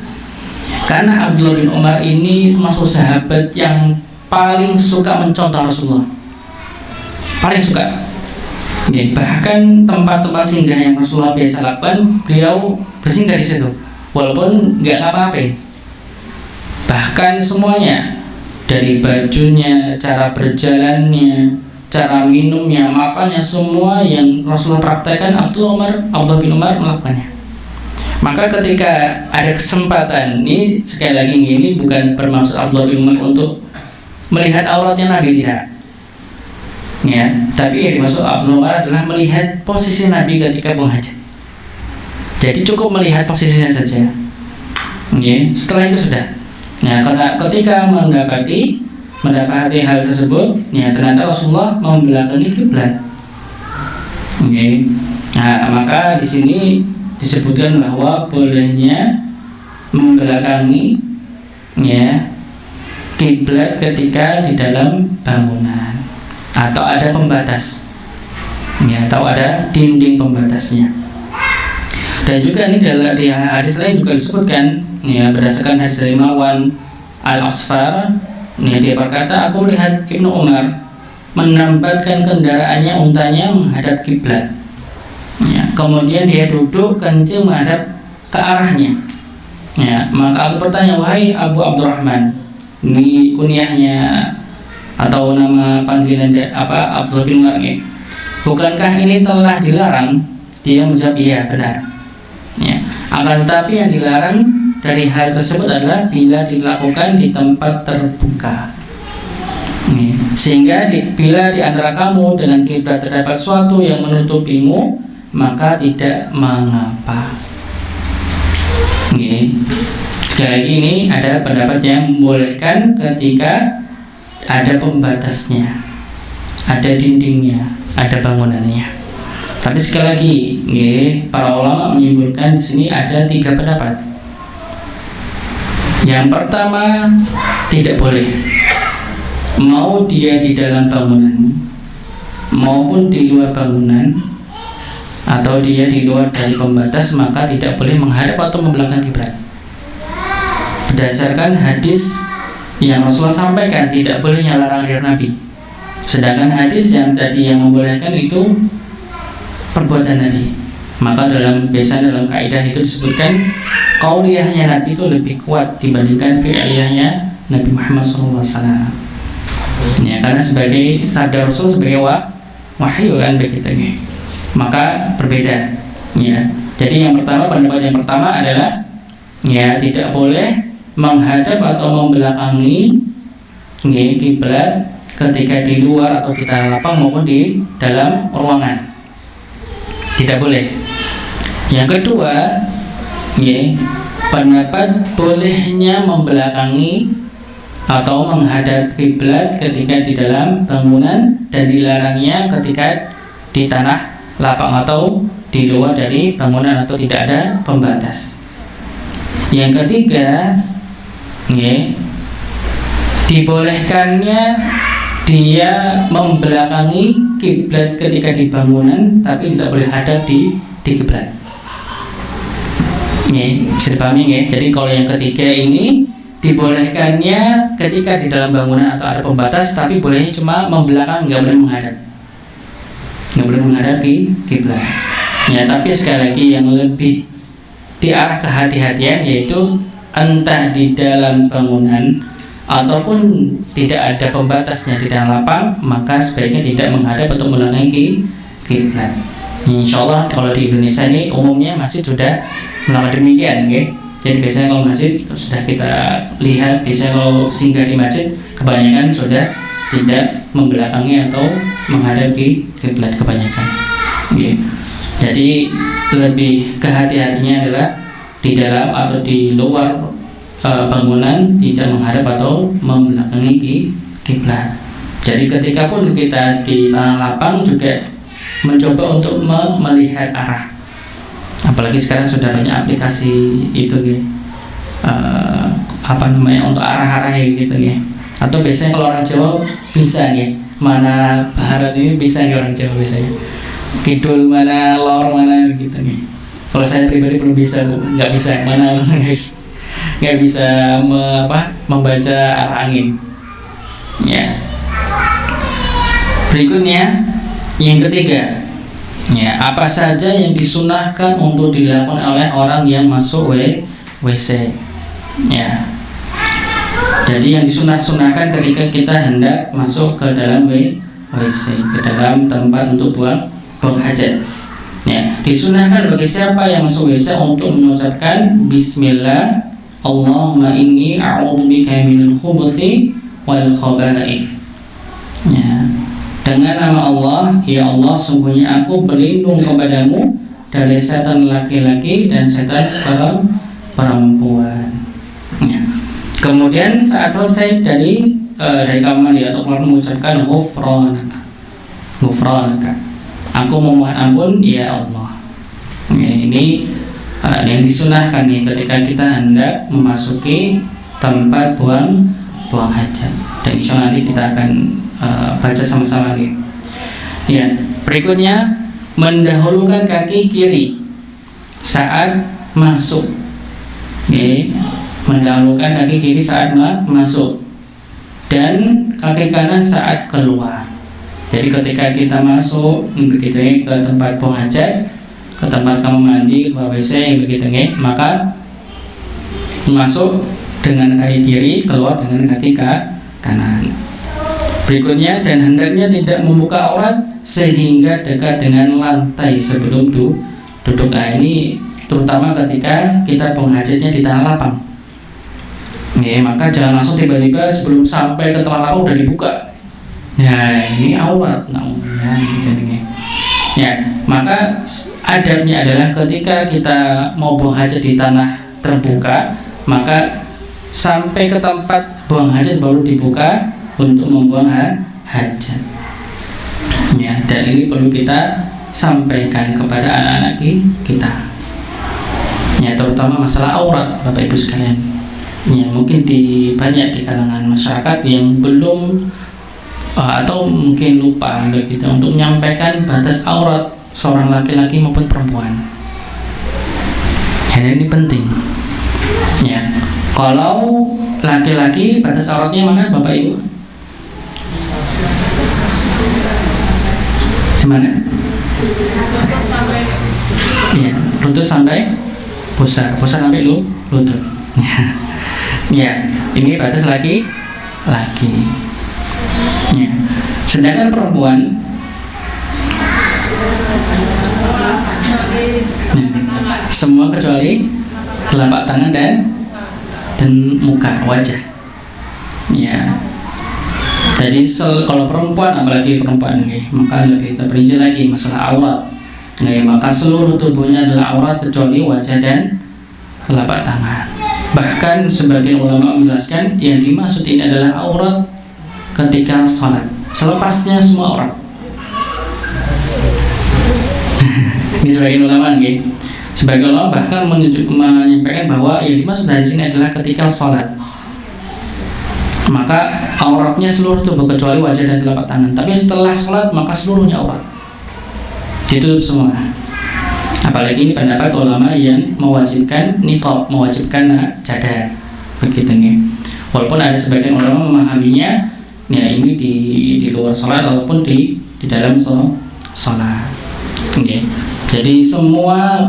Karena Abdullah bin Umar ini termasuk sahabat yang paling suka mencontoh Rasulullah, paling suka. Bahkan tempat-tempat singgah yang Rasulullah biasa lakukan, beliau bersinggah di situ, walaupun nggak apa-apa. Bahkan semuanya, dari bajunya, cara berjalannya, cara minumnya, makannya, semua yang Rasulullah praktekkan, Abdullah bin Umar melakukannya. Maka ketika ada kesempatan, ini sekali lagi ini bukan bermaksud Abdullah bin Umar untuk melihat auratnya Nabi, tidak. Ya, tapi yang dimaksud Abdullah bin Umar adalah melihat posisi Nabi ketika buang hajat. Jadi cukup melihat posisinya saja. Setelah itu sudah. Nah, ketika mendapati hal tersebut, ternyata Rasulullah membelakangi kiblat. Nah, maka di sini disebutkan bahwa bolehnya membelakangi kiblat ketika di dalam bangunan atau ada pembatas. ya, atau ada dinding pembatasnya. Dan juga ini di hadis lain juga disebutkan, ya, berdasarkan hadis dari Marwan Al-Asfar, ya, dia berkata, aku melihat Ibnu Umar menambatkan kendaraannya, untanya menghadap kiblat, ya, kemudian dia duduk kencing menghadap ke arahnya, ya, maka aku bertanya, wahai Abu Abdurrahman, ini kunyahnya atau nama panggilan Abdullah bin Umar, ya, bukankah ini telah dilarang? Dia menjawab, iya benar, ya, akan tetapi yang dilarang dari hal tersebut adalah bila dilakukan di tempat terbuka, ya, sehingga bila di antara kamu dengan kiblat terdapat suatu yang menutupimu, maka tidak mengapa. Sekali lagi, ini ada pendapat yang membolehkan ketika ada pembatasnya, ada dindingnya, ada bangunannya. Tapi sekali lagi, para ulama menyimpulkan di sini ada 3 pendapat. Yang pertama, tidak boleh, mau dia di dalam bangunan maupun di luar bangunan, atau dia di luar dari pembatas, maka tidak boleh menghadap atau membelakangi kiblat. Berdasarkan hadis yang Rasulullah sampaikan, tidak boleh yang larang dari Nabi. Sedangkan hadis yang tadi yang membolehkan itu perbuatan Nabi. Maka biasanya dalam kaidah itu disebutkan qauliyahnya Nabi itu lebih kuat dibandingkan fi'liyahnya Nabi Muhammad SAW. Ya, karena sebagai sabda Rasul sebagai wahyu kan begitu. Maka berbeda, ya. Jadi yang pertama, pendapat yang pertama adalah, ya, tidak boleh menghadap atau membelakangi kiblat ketika di luar atau di tanah lapang maupun di dalam ruangan, tidak boleh. Yang kedua, ya, pendapat bolehnya membelakangi atau menghadap kiblat ketika di dalam bangunan dan dilarangnya ketika di tanah lapang atau di luar dari bangunan atau tidak ada pembatas. Yang ketiga, ya, dibolehkannya dia membelakangi kiblat ketika di bangunan, tapi tidak boleh hadap di kiblat. Ya, bisa dipahami, ya. Jadi kalau yang ketiga ini dibolehkannya ketika di dalam bangunan atau ada pembatas, tapi bolehnya cuma membelakangi, nggak boleh menghadap. Nggak boleh menghadap kiblat. Ya, tapi sekali lagi yang lebih diarah kehati-hatian yaitu entah di dalam bangunan ataupun tidak ada pembatasnya di dalam lapang, maka sebaiknya tidak menghadap atau membelakangi kiblat. Insyaallah kalau di Indonesia ini umumnya masjid sudah melakukan demikian, ya. Jadi biasanya kalau masjid sudah kita lihat, biasanya kalau singgah di masjid kebanyakan sudah tidak membelakangi atau menghadap kiblat kebanyakan. Okay. Jadi lebih kehati-hatinya adalah di dalam atau di luar bangunan tidak menghadap atau membelakangi kiblat. Jadi ketika pun kita di tanah lapang juga mencoba untuk melihat arah. Apalagi sekarang sudah banyak aplikasi itu, untuk arah-arah gitu, ya. Atau biasanya kalau orang Jawa bisa, ya, mana barat ini bisa, ya, orang Jawa biasanya kidul mana lor mana gitu, ya. Kalau saya pribadi belum bisa, nggak bisa mana guys, nggak bisa membaca arah angin, ya. Berikutnya yang ketiga, ya, apa saja yang disunahkan untuk dilakukan oleh orang yang masuk WC, ya. Jadi yang disunahkan ketika kita hendak masuk ke dalam WC, ke dalam tempat untuk buang hajat, ya, disunahkan bagi siapa yang masuk WC untuk mengucapkan Bismillah, Allahumma inni a'udzubika minal khubuthi wal khaba'ith, ya. Dengan nama Allah, ya Allah, sungguhnya aku berlindung kepadamu dari setan laki-laki dan setan perempuan. Ya. Kemudian saat selesai dari kamar dia atau keluar mengucapkan Ghufranaka, aku memohon ampun ya Allah. Ya, ini yang disunahkan nih ketika kita hendak memasuki tempat buang hajat. Dan insya Allah nanti kita akan baca sama-sama nih. Ya, Berikutnya, mendahulukan kaki kiri saat masuk. Mendahulukan kaki kiri saat masuk dan kaki kanan saat keluar. Jadi ketika kita masuk begitu ke tempat buang hajat, ke tempat kamar mandi, ke WC begitu maka masuk dengan kaki kiri, keluar dengan kaki kanan. Berikutnya, dan hendaknya tidak membuka aurat sehingga dekat dengan lantai sebelum duduk. Nah, ini terutama ketika kita buang hajatnya di tanah lapang. Maka jangan langsung tiba-tiba sebelum sampai ke tanah lapang udah dibuka. Ya, ini aurat. Maka adabnya adalah ketika kita mau buang hajat di tanah terbuka, maka sampai ke tempat buang hajat baru dibuka untuk membuang hajat. Dan ini perlu kita sampaikan kepada anak-anak kita. Terutama masalah aurat, Bapak Ibu sekalian. Mungkin banyak di kalangan masyarakat yang belum atau mungkin lupa begitu untuk menyampaikan batas aurat seorang laki-laki maupun perempuan. Dan ini penting. Kalau laki-laki batas auratnya mana, Bapak Ibu? Di mana? Lutut sampai pusar sampai lutut. Ini batas laki-laki. Sedangkan perempuan semua kecuali telapak tangan dan muka, wajah. Jadi kalau perempuan, apalagi perempuan maka lebih terperinci lagi masalah aurat. Maka seluruh tubuhnya adalah aurat kecuali wajah dan telapak tangan. Bahkan sebagian ulama menjelaskan yang dimaksud ini adalah aurat ketika sholat, selepasnya semua aurat. Ini sebagian ulama sebagian ulama bahkan menyampaikan bahwa yang dimaksud dari sini adalah ketika sholat, maka auratnya seluruh tubuh kecuali wajah dan telapak tangan. Tapi setelah sholat maka seluruhnya aurat ditutup semua. Apalagi ini pendapat ulama yang mewajibkan niqab, mewajibkan cadar begitu Walaupun ada sebagian ulama memahaminya ini di luar sholat ataupun di dalam sholat. Jadi semua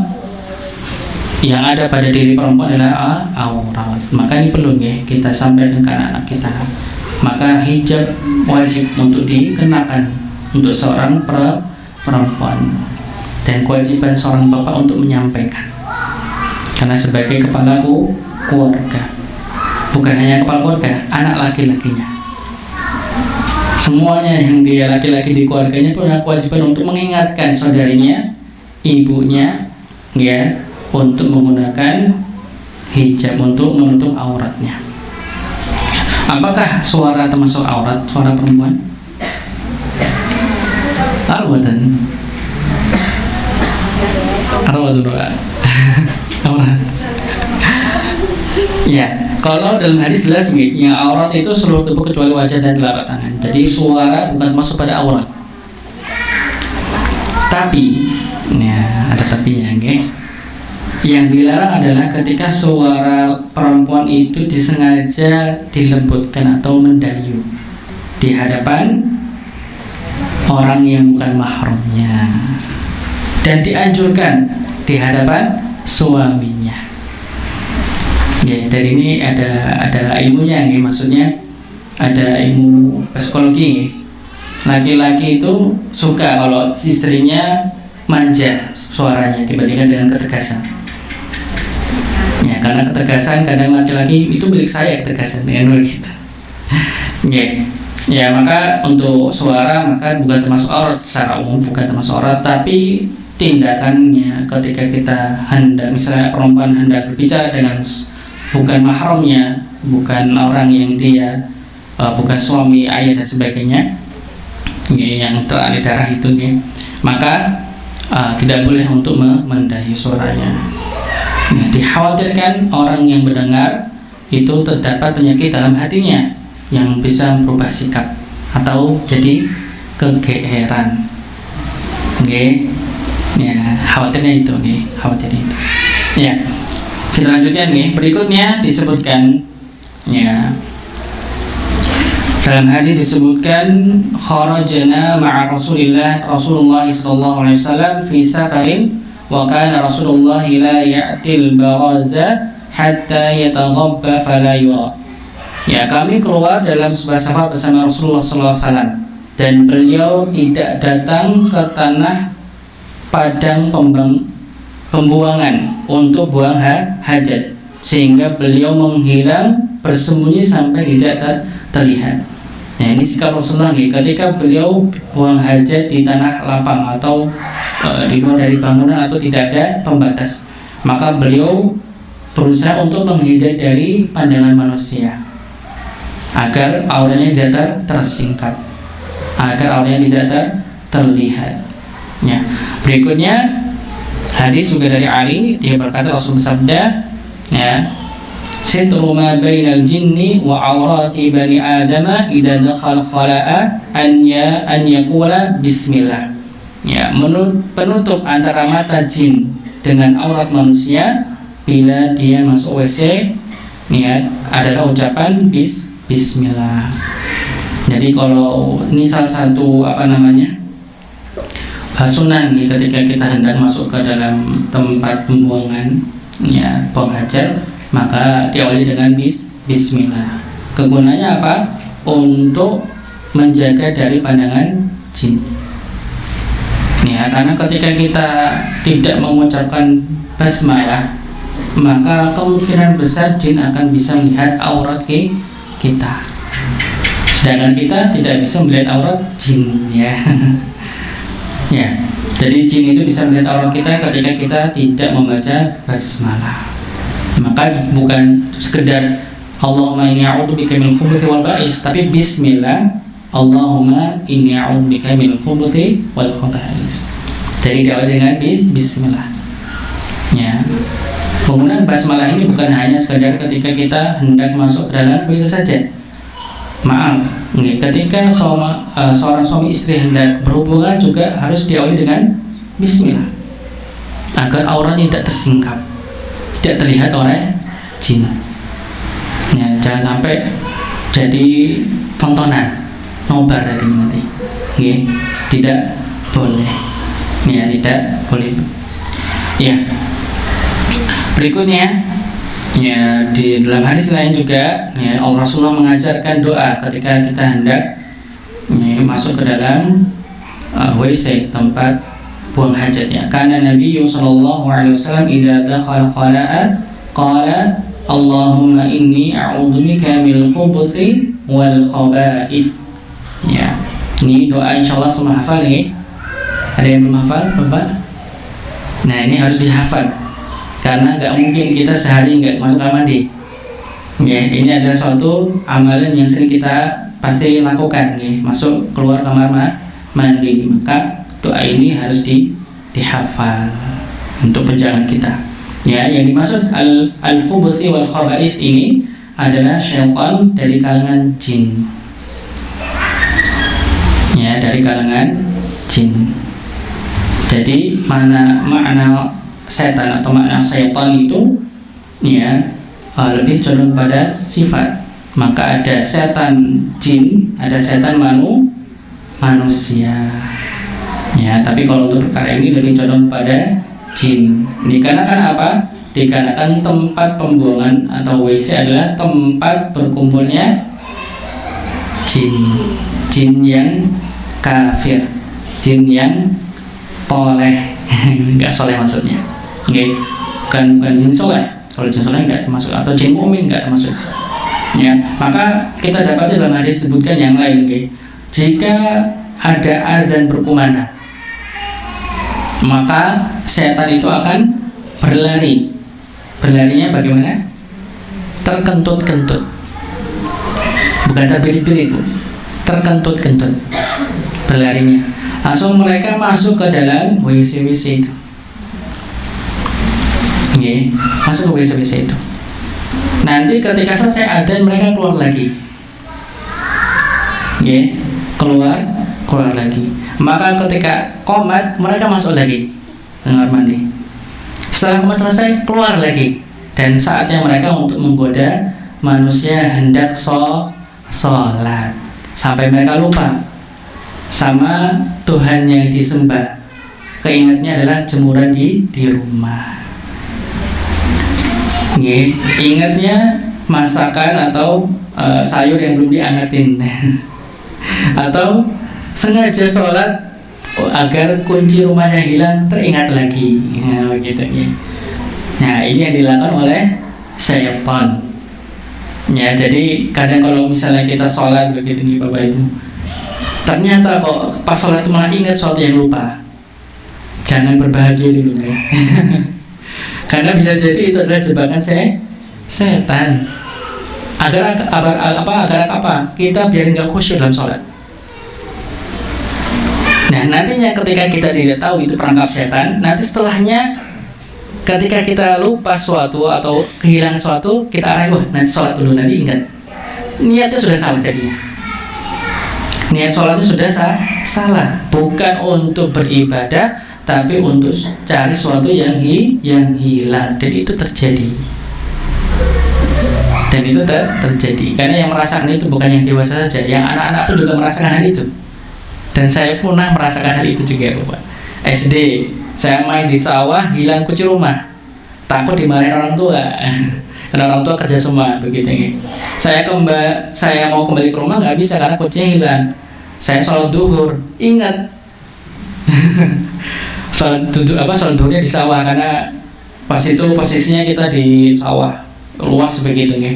yang ada pada diri perempuan adalah aurat. Maka ini perlu kita sampaikan ke anak-anak kita. Maka hijab wajib untuk dikenakan untuk seorang perempuan, dan kewajiban seorang bapak untuk menyampaikan, karena sebagai kepala keluarga, bukan hanya kepala keluarga, anak laki-lakinya, semuanya yang dia laki-laki di keluarganya punya kewajiban untuk mengingatkan saudarinya, ibunya, untuk menggunakan hijab untuk menutup auratnya. Apakah suara termasuk aurat, suara perempuan? Arwatan aurat. Kalau dalam hadis jelas yang aurat itu seluruh tubuh kecuali wajah dan telapak tangan. Jadi suara bukan masuk pada aurat. Tapi, ada tapinya, yang dilarang adalah ketika suara perempuan itu disengaja dilembutkan atau mendayu di hadapan orang yang bukan mahramnya, dan dianjurkan di hadapan suaminya. Dari ini ada ilmunya, maksudnya ada ilmu psikologi. Laki-laki itu suka kalau istrinya manja suaranya dibandingkan dengan ketegasan. Karena ketegasan kadang laki-laki itu milik saya, ketegasan gitu. Maka untuk suara maka bukan termasuk aurat secara umum, bukan termasuk aurat, tapi tindakannya ketika kita hendak, misalnya perempuan hendak berbicara dengan bukan mahramnya, bukan orang yang dia bukan suami, ayah dan sebagainya, yang teralih darah itu, maka tidak boleh untuk mendayu suaranya. Dikhawatirkan orang yang mendengar itu terdapat penyakit dalam hatinya yang bisa merubah sikap atau jadi kegeeran. Oke. Ya, khawatirnya itu, khawatirnya itu. Ya. Kita lanjutkan berikutnya disebutkan dalam hadis disebutkan kharajna ma'a Rasulullah sallallahu alaihi wasallam fi safarin wa kana Rasulullah la ya'til baraza hatta yataghabba fala yura. Ya, kami keluar dalam sebuah safar bersama Rasulullah sallallahu alaihi wasallam dan beliau tidak datang ke tanah padang pembuangan untuk buang hajat, sehingga beliau menghilang bersembunyi sampai tidak terlihat. Nah, ini sikap Rasulullah ketika beliau buang hajat di tanah lapang atau di luar dari bangunan atau tidak ada pembatas, maka beliau berusaha untuk menghindar dari pandangan manusia agar auranya tidak tersingkap, agar auranya tidak terlihat. Ya. Berikutnya hadis juga dari Ali, dia berkata Rasul bersabda, sitru ma bainal jinni wa awrati bani adama idza dakhala khala'a an yaqula bismillah. Ya, penutup antara mata jin dengan aurat manusia bila dia masuk WC adalah ucapan bismillah. Jadi kalau ini salah satu sunnah ketika kita hendak masuk ke dalam tempat pembuangan buang hajat, maka diawali dengan bismillah. Kegunaannya apa? Untuk menjaga dari pandangan jin. Karena ketika kita tidak mengucapkan basmalah, maka kemungkinan besar jin akan bisa melihat aurat kita. Sedangkan kita tidak bisa melihat aurat jin, jadi jin itu bisa melihat aurat kita ketika kita tidak membaca basmalah. Maka bukan sekedar Allahumma inni a'udzubika minal khubuthi wal ba'is, tapi bismillah Allahumma inni a'udzubika minal khubuthi wal khaba'is. Jadi diawali dengan bismillah. Penggunaan basmalah ini bukan hanya sekedar ketika kita hendak masuk ke dalam WC saja. Maaf, ketika seorang suami istri hendak berhubungan juga harus diawali dengan bismillah agar auratnya tidak tersingkap, tidak terlihat oleh jin. Jangan sampai jadi tontonan nobar dari nanti. Tidak boleh. Tidak boleh. Berikutnya di dalam hadis lain juga Rasulullah mengajarkan doa ketika kita hendak masuk ke dalam WC, tempat buang hajat. Karena Nabi sallallahu alaihi wasallam idza dakhala khala'a qala Allahumma inni a'udzubika minal khubuthi wal khaba'ith. Ini doa insyaallah semua hafal Ada yang belum hafal, Bapak? Nah, ini harus dihafal. Karena gak mungkin kita sehari gak masuk kamar mandi. Ini adalah suatu amalan yang sering kita pasti lakukan, masuk keluar kamar mandi. Maka doa ini harus dihafal untuk penjagaan kita. Yang dimaksud al-khubuthi wal khaba'ith ini adalah syaitan dari kalangan jin. Dari kalangan jin. Jadi makna setan atau makna syaitan itu lebih condong pada sifat. Maka ada setan jin, ada setan manusia. Tapi kalau untuk perkara ini lebih condong pada jin. Dikarenakan apa? Dikarenakan tempat pembuangan atau WC adalah tempat berkumpulnya jin yang kafir, jin yang toleh, enggak soleh maksudnya. Bukan jin soleh. Kalau jin soleh enggak termasuk, atau jin mukmin enggak termasuk. Maka kita dapat dalam hadis sebutkan yang lain. Jika ada azan berkumandang, maka setan itu akan berlari. Berlarinya bagaimana? Terkentut-kentut. Bukan terbirit-birit, terkentut-kentut berlarinya. Langsung mereka masuk ke dalam WC itu. Masuk ke WC itu. Nanti ketika selesai adzan mereka keluar lagi. Keluar keluar lagi. Maka ketika qomat, mereka masuk lagi ke kamar mandi. Setelah qomat selesai, keluar lagi. Dan saatnya mereka untuk menggoda manusia hendak sholat sampai mereka lupa sama Tuhan yang disembah. Keingatnya adalah jemuran di rumah. Ingatnya masakan atau sayur yang belum diangetin atau sengaja sholat agar kunci rumahnya hilang, teringat lagi. Begitu ya. Nah, ini yang dilakukan oleh syaitan. Ya, jadi kadang kalau misalnya kita sholat begitu nih Bapak Ibu, ternyata kok pas sholat itu malah ingat sesuatu yang lupa. Jangan berbahagia dulu ya. Karena bisa jadi itu adalah jebakan setan. Agar apa? Kita biar nggak khusyuk dalam sholat. Nah, nantinya ketika kita tidak tahu itu perangkap setan, nanti setelahnya ketika kita lupa suatu atau kehilangan suatu, kita arahin, nanti sholat dulu, nanti ingat. Niatnya sudah salah tadinya. Niat sholatnya sudah salah, bukan untuk beribadah, tapi untuk cari sesuatu yang hilang. Dan itu terjadi. Karena yang merasakan itu bukan yang dewasa saja, yang anak-anak pun juga merasakan hal itu. Dan saya pernah merasakan hal itu juga, Bapak. SD, saya main di sawah, hilang kunci rumah. Takut dimarahin orang tua. Karena orang tua kerja semua, begitu ya. Saya mau kembali ke rumah nggak bisa karena kuncinya hilang. Saya sholat duhur, ingat. sholat duhurnya di sawah karena pas itu posisinya kita di sawah luas begitu ya.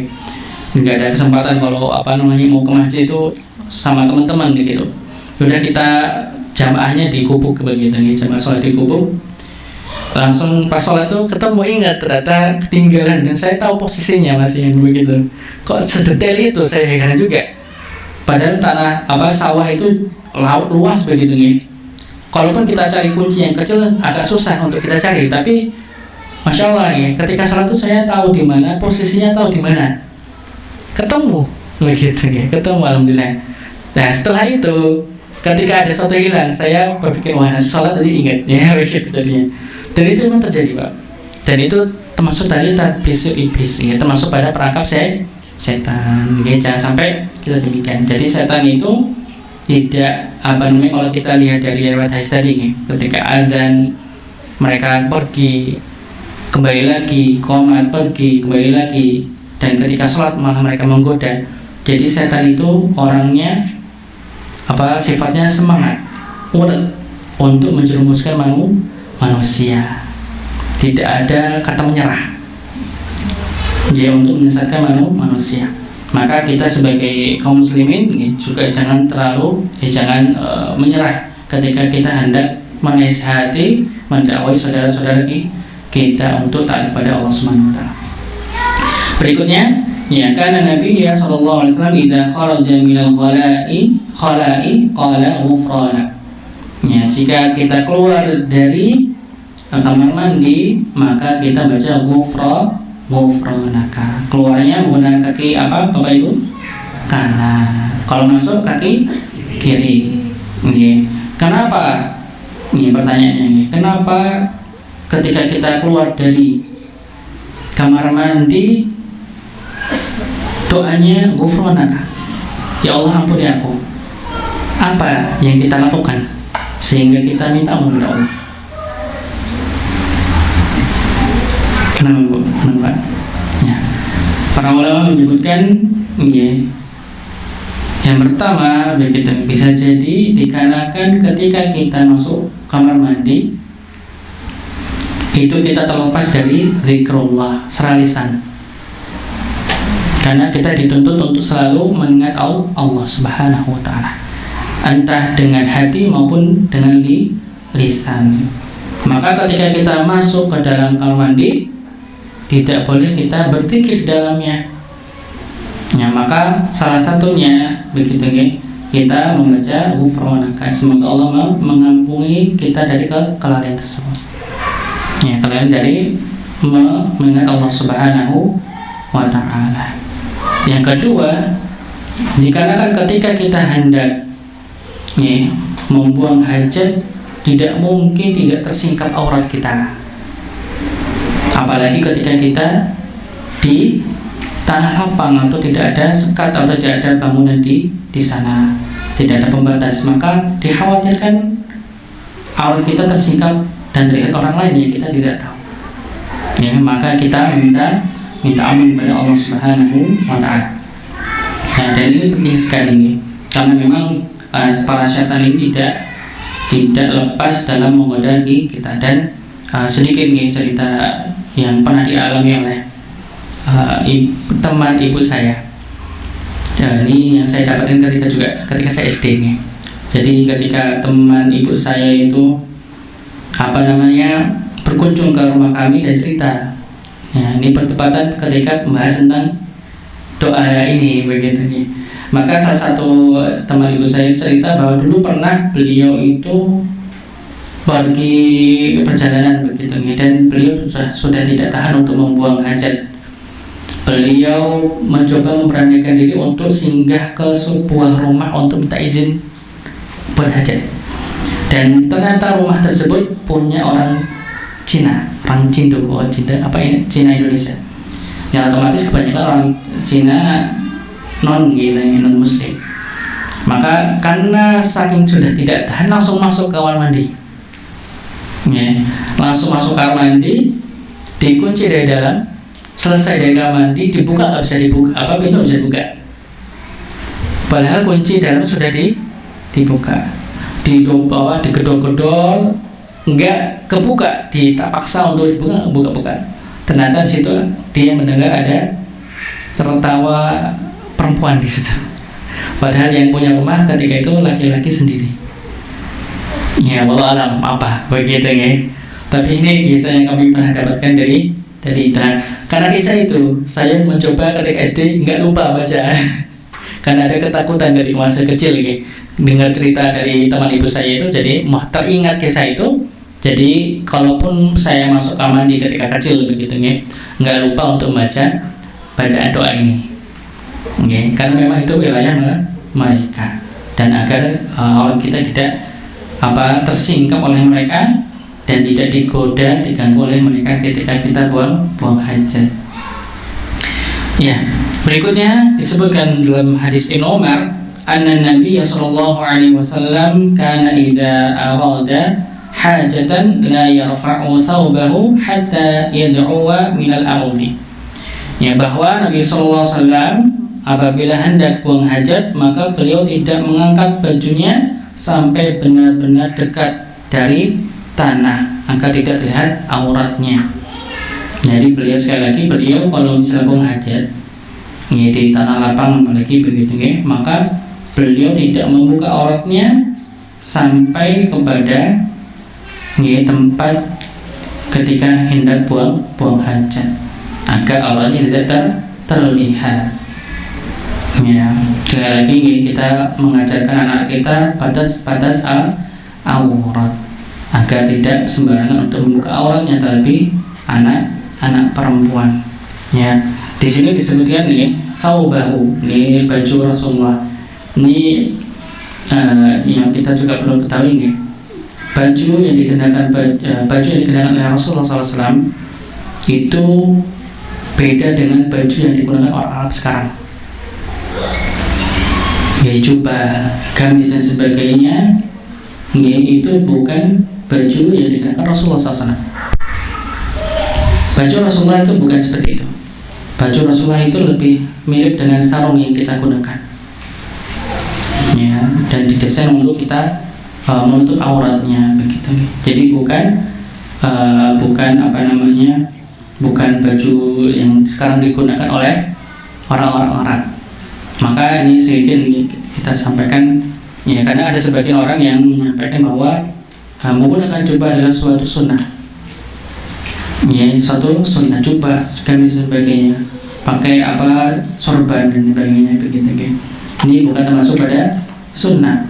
Nggak ada kesempatan kalau mau ke masjid itu sama teman-teman gitu. Sudah kita jamaahnya di gubuk begitu nih, jamaah sholat di gubuk. Langsung pas sholat tuh ketemu, ingat ternyata ketinggalan dan saya tahu posisinya masih yang begitu. Kok sedetail itu, saya heran juga. Padahal sawah itu laut luas begitu nih. Kalaupun kita cari kunci yang kecil agak susah untuk kita cari, tapi masya Allah ya, ketika sholat itu saya tahu di mana posisinya, tahu di mana. Ketemu begitu ya, ketemu alhamdulillah. Nah setelah itu ketika ada sesuatu hilang, saya berpikir nanti sholat tadi ingat ya begitu jadinya. Dan itu memang terjadi Pak. Dan itu termasuk tadi talbisul iblis ya, termasuk pada perangkap setan. Ya, jangan sampai kita demikian. Jadi setan itu tidak kalau kita lihat dari riwayat hadis tadi ya, ketika azan mereka pergi kembali lagi, qomat pergi kembali lagi, dan ketika sholat malah mereka menggoda. Jadi setan itu orangnya sifatnya semangat untuk menjerumuskan manusia. Tidak ada kata menyerah. Dia untuk menyesatkan manusia. Maka kita sebagai kaum muslimin juga jangan menyerah ketika kita hendak menasihati, mendakwai saudara-saudara kita untuk taat kepada Allah Subhanahu wa taala. Berikutnya, karena Nabi sallallahu alaihi wasallam idza kharaja minal khala'i qala ghufrana. Jika kita keluar dari kamar mandi, maka kita baca ghufranaka. Keluarnya menggunakan kaki Bapak Ibu? Kanan. Kalau masuk kaki kiri. Kenapa? Ini pertanyaannya. Kenapa ketika kita keluar dari kamar mandi doanya ghufranaka, ya Allah ampuni aku? Apa yang kita lakukan sehingga kita minta ampun kepada Allah? Kenapa? Para ulama menyebutkan yang pertama bisa jadi dikarenakan ketika kita masuk kamar mandi itu kita terlepas dari zikrullah secara lisan. Karena kita dituntut untuk selalu mengingat Allah Subhanahu wa taala, entah dengan hati maupun dengan lisan. Maka ketika kita masuk ke dalam kamar mandi, tidak boleh kita berzikir di dalamnya. Maka salah satunya begitu kita membaca ghufranaka, semoga Allah mengampuni kita dari kelalaian tersebut. Kelalaian dari mengingat Allah Subhanahu wa taala. Yang kedua, jikalau ketika kita hendak ya, membuang hajat tidak mungkin tidak tersingkap aurat kita, apalagi ketika kita di tanah lapang atau tidak ada sekat atau tidak ada bangunan di sana, tidak ada pembatas, maka dikhawatirkan aurat kita tersingkap dan terlihat orang lain yang kita tidak tahu. Ya, maka kita minta aman kepada Allah Subhanahu wa Ta'ala. Nah, dan ini penting sekali nih, karena memang para syaitan ini tidak lepas dalam menggoda kita. Dan sedikit nih cerita yang pernah dialami oleh teman ibu saya. Ya, ini yang saya dapatkan ketika saya SD nih. Jadi ketika teman ibu saya itu berkunjung ke rumah kami dan cerita. Ya, ini bertepatan ketika membahas tentang doa ini begitu nih. Maka salah satu teman ibu saya cerita bahwa dulu pernah beliau itu pergi perjalanan begitu nih, dan beliau sudah tidak tahan untuk membuang hajat. Beliau mencoba memberanikan diri untuk singgah ke sebuah rumah untuk minta izin buat hajat. Dan ternyata rumah tersebut punya orang Cina, orang Cindo, Cina Indonesia. Ya, otomatis kebanyakan orang Cina non Muslim. Maka karena saking sudah tidak tahan, langsung masuk ke kamar mandi. Ya, langsung masuk kamar mandi, dikunci dari dalam. Selesai dari kamar mandi, dibuka nggak bisa dibuka, pintu nggak bisa dibuka. Padahal kunci dalam sudah dibuka, digedor-gedor, nggak kebuka, dipaksa untuk buka. Ternyata di situ dia mendengar ada tertawa perempuan di situ. Padahal yang punya rumah ketika itu laki-laki sendiri. Ya, wallahu alam apa begitu ya. Tapi ini kisah yang kami pernah dapatkan dari Tuhan. Karena kisah itu saya mencoba ketika SD nggak lupa baca. Karena ada ketakutan dari masa kecil gitu. Dengar cerita dari teman ibu saya itu, jadi teringat kisah itu. Jadi kalaupun saya masuk kamar mandi ketika kecil begitu ya, nggak lupa untuk bacaan doa ini. Okay. Karena memang itu wilayah mereka, dan agar orang kita tidak tersingkap oleh mereka dan tidak digoda, diganggu oleh mereka ketika kita buang hajat. Ya, berikutnya disebutkan dalam hadis Ibnu Umar, anna Nabi sallallahu alaihi wasallam kana idza arada hajatan la yarfa'u thawbahu hatta yad'uwa minal ardi. Ya, bahwa Nabi sallallahu alaihi wasallam apabila hendak buang hajat, maka beliau tidak mengangkat bajunya sampai benar-benar dekat dari tanah agar tidak terlihat auratnya. Jadi beliau kalau misalnya buang hajat ya, di tanah lapang apalagi begitu ya, maka beliau tidak membuka auratnya sampai kepada tempat ketika hendak buang hajat, agar auratnya tidak terlihat. Ya, sekali lagi kita mengajarkan anak kita batas aurat agar tidak sembarangan untuk membuka auratnya, terlebih anak perempuan. Ya, di sini disebutkan thawbahu, ini baju Rasulullah. Ini yang kita juga perlu ketahui baju yang dikenakan oleh Rasulullah SAW itu beda dengan baju yang digunakan orang Arab sekarang. Ya, jubah, gamis dan sebagainya, itu bukan baju yang dikenakan Rasulullah SAW. Baju Rasulullah itu bukan seperti itu. Baju Rasulullah itu lebih mirip dengan sarung yang kita gunakan. Ya, dan didesain untuk kita menutup auratnya begitu. Jadi bukan bukan baju yang sekarang digunakan oleh orang-orang Arab. Maka ini sedikit kita sampaikan ya, karena ada sebagian orang yang menyampaikan bahwa menggunakan jubah adalah suatu sunnah. Ya, suatu sunnah jubah, gamis dan sebagainya, pakai sorban dan sebagainya begitu. Ini bukan termasuk pada sunnah.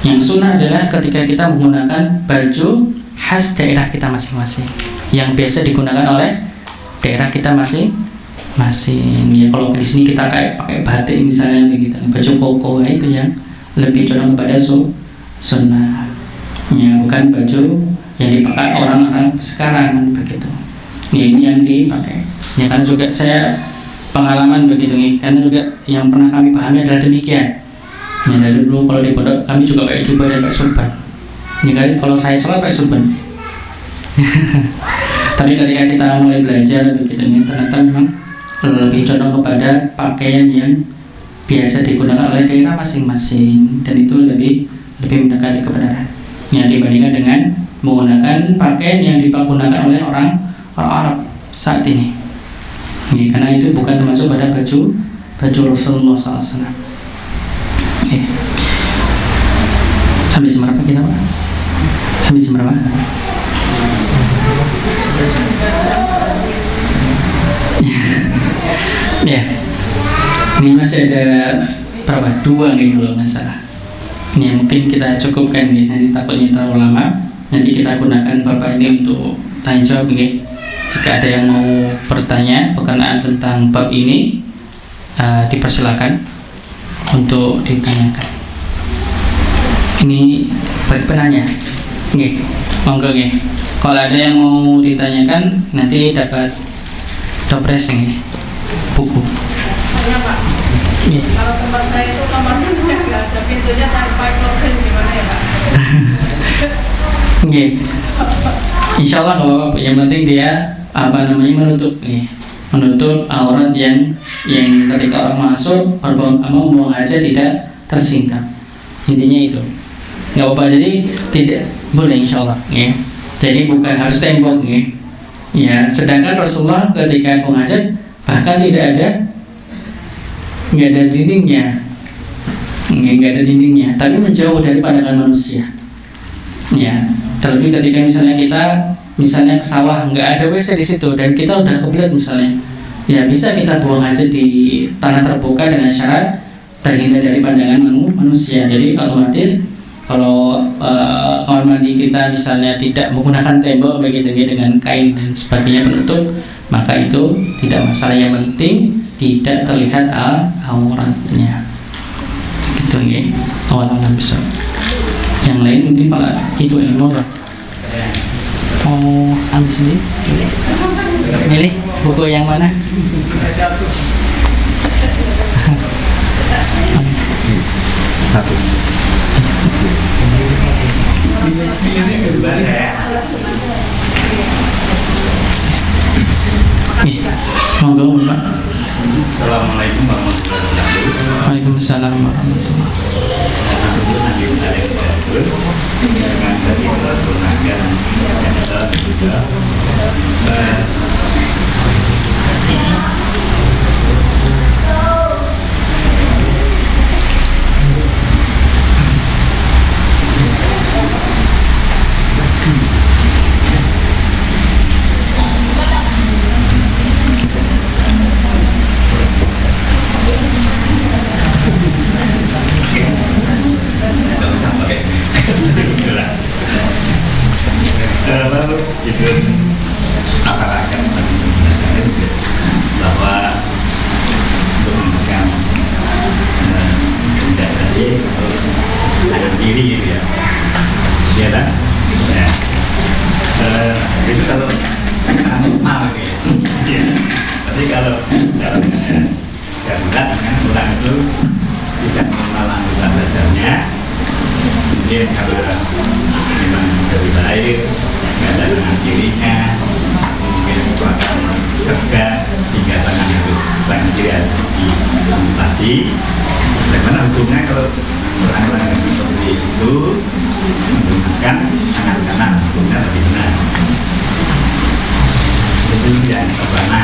Yang sunnah adalah ketika kita menggunakan baju khas daerah kita masing-masing, yang biasa digunakan oleh daerah kita masing-masing. Ya, kalau di sini kita pakai batik misalnya begitu, baju koko, itu yang lebih condong kepada sunnah, ya, bukan baju yang dipakai orang-orang sekarang begitu. Ya, ini yang dipakai. Ya, karena juga saya pengalaman begitu nih, karena juga yang pernah kami pahami adalah demikian. Ya, dari dulu kalau di pondok kami juga pakai jubah dan pakai surban. Ini kali kalau saya salah pakai surban. Tapi ketika kita mulai belajar begitu nih, ternyata memang lebih condong kepada pakaian yang biasa digunakan oleh daerah masing-masing, dan itu lebih mendekati kebenaran. Ya, dibandingkan dengan menggunakan pakaian yang digunakan oleh orang Arab saat ini. Ya, karena itu bukan termasuk pada baju Rasulullah SAW. Ya. Sampai jam berapa kita, Pak? Sampai jam berapa? Ya, ini masih ada berapa? 2 nih kalau nggak salah. Ini mungkin kita cukupkan nih, nanti takutnya terlalu lama. Nanti kita gunakan Bapak ini untuk tanya jawab nih. Jika ada yang mau bertanya berkenaan tentang bab ini, dipersilakan untuk ditanyakan. Ini bagi penanya, nih, monggo nih. Kalau ada yang mau ditanyakan, nanti dapat topres ini, buku. Ya, Pak. Ya. Kalau tempat saya itu kamarnya nggak ada pintunya tanpa closing, gimana ya, Pak? Oke. Insya Allah nggak apa-apa. Yang penting dia menutup aurat yang ketika orang masuk mau aja tidak tersingkap. Intinya itu. Nggak apa-apa. Jadi tidak boleh, insya Allah. Ya. Jadi bukan harus tembok, ya. Ya. Sedangkan Rasulullah ketika menghajat bahkan nggak ada dindingnya, tapi menjauh dari pandangan manusia. Ya, terlebih ketika misalnya kita ke sawah, nggak ada WC di situ dan kita udah kebelet misalnya, ya bisa kita buang aja di tanah terbuka dengan syarat terhindar dari pandangan manusia. Jadi otomatis kalau kamar mandi kita misalnya tidak menggunakan tembok begitu dengan kain dan sebagainya penutup, maka itu tidak masalah. Yang penting tidak terlihat auratnya. Gitu ya. Awalan bisa. Yang lain mungkin Pak Ibu yang mau ambil sendiri. Milih buku yang mana? Satu. Monggo Pak. Assalamualaikum warahmatullahi wabarakatuh. Waalaikumsalam warahmatullahi Lalu itu masyarakat bahwa untuk memegang benda tadi harus tangan kiri gitu ya, ya kan? Ya. Itu kalau normal gitu ya. Tapi kalau dalamnya ganda dengan orang itu tidak normal anggota badannya, mungkin kalau memang dari lahir nggak ada tangan kirinya, mungkin akan tegak hingga tangan itu tangan kiri di tadi. Bagaimana hukumnya kalau orang-orang seperti itu menggunakan tangan kanan, hukumnya lebih benar. Itu yang pertama.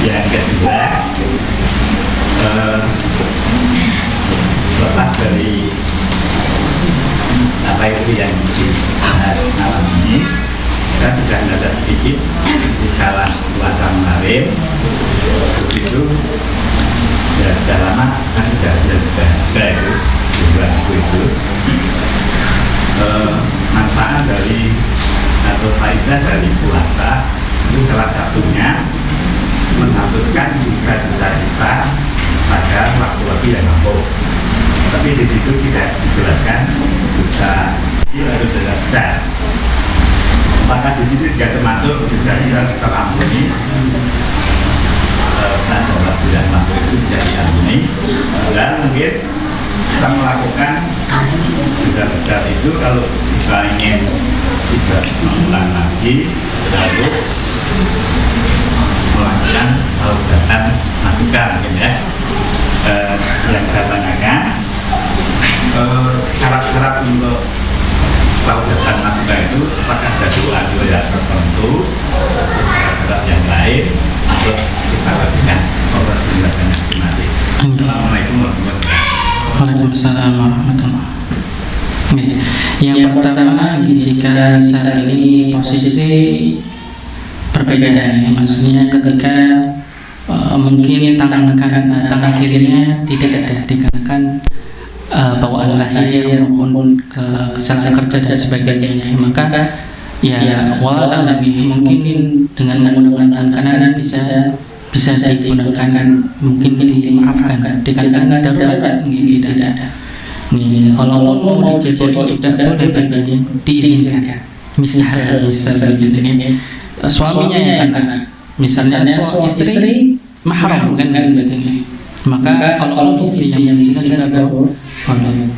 Yang kedua, lepas dari apa itu yang dibahas malam ini, kita sudah ada sedikit di kalah puasa kemarin itu ya sudah lama kan sudah ada itu manfaat dari atau faedah dari puasa itu salah satunya menghapuskan cita-cita kita pada waktu-waktu yang mampu. tapi di situ tidak dijelaskan dosa kecil atau dosa besar. Maka di situ juga termasuk dosa yang terampuni. Dalam bulan masuk itu tidak diampuni. Dan mungkin kita melakukan dosa besar itu kalau kita ingin tidak mengulang lagi, lalu melakukan taubatan nasuka mungkin ya. Yang saya tanyakan syarat-syarat untuk taubatan nasuka itu apakah ada doa-doa yang tertentu, syarat yang lain untuk kita lakukan. Assalamualaikum warahmatullahi wabarakatuh. Waalaikumsalam warahmatullahi wabarakatuh. Yang pertama, jika saat ini posisi perbedaan, maksudnya ketika mungkin tangan kirinya tidak ada dikarenakan bawaan lahir maupun kesalahan kerja dan sebagainya, maka ya walau mungkin dengan menggunakan tangan kanan bisa digunakan, mungkin dimaafkan dikarenakan darurat tidak ada. Kalau mau diceboi juga boleh bagi diizinkan. Misal begitu nih, suaminya yang kan, misalnya istri mahram kan begitu. Maka kalau istri yang diizinkan juga boleh.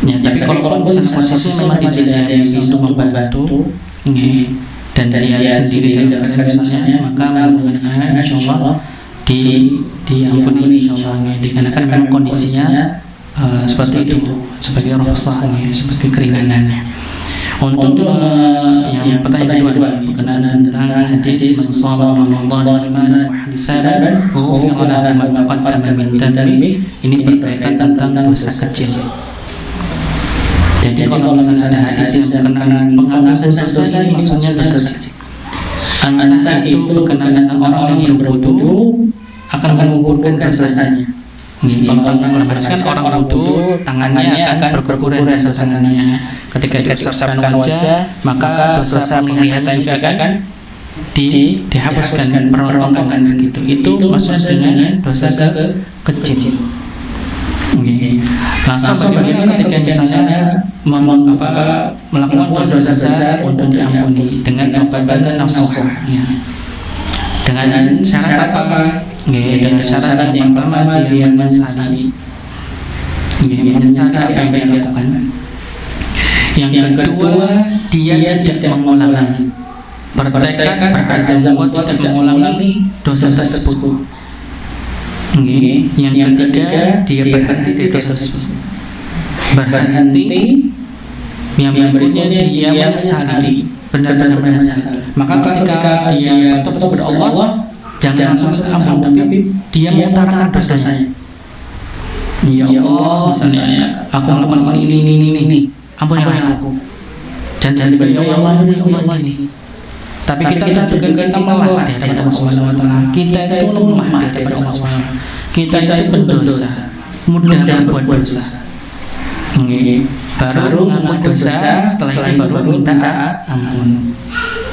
Ya, tapi kalau misalnya posisi memang tidak ada yang bisa untuk membantu, dan dia sendiri dalam keadaan misalnya, maka mudah-mudahan insyaallah diampuni insyaallah, dikarenakan memang kondisinya seperti itu, sebagai rukhsah, sebagai keringanannya. Untuk yang pertanyaan kedua berkenaan tentang hadis man shoma Ramadan imanan wa ihtisaban ghufira lahu ma taqaddama min dhanbi, ini berkaitan tentang dosa kecil. Jadi kalau misalnya ada hadis yang berkenaan penghapusan dosa, ini maksudnya dosa kecil. Entah itu berkenaan tentang orang yang berwudu akan mengukurkan dosanya. Kalau hadis kan orang wudu tangannya akan berguguran dosa tangannya. Ketika diusapkan wajah, maka dosa penglihatan juga akan dihapuskan, perotokan gitu. Itu maksudnya dengan dosa kecil. Langsung bagaimana ketika misalnya melakukan dosa besar untuk diampuni dengan taubatan nasuha, dengan syarat apa? Dengan syarat yang pertama dia menyesali apa yang dia lakukan. Yang kedua, dia tidak mengulangi, bertekad berazam untuk tidak mengulangi dosa tersebut. Yang ketiga, dia berhenti dari dosa tersebut. Yang berikutnya dia menyesali, benar-benar menyesali. Maka ketika dia bertobat kepada Allah, jangan langsung minta ampun, tapi dia mengutarakan dosanya. Ya Allah, misalnya aku melakukan ini, ampunilah aku. Dan tiba-tiba ya Allah ini. Tapi kita melas daripada Allah Subhanahu wa taala. Kita itu lemah daripada Allah Subhanahu wa taala. Kita itu pendosa, mudah berbuat dosa. Baru mengaku dosa, setelah itu baru minta ampun.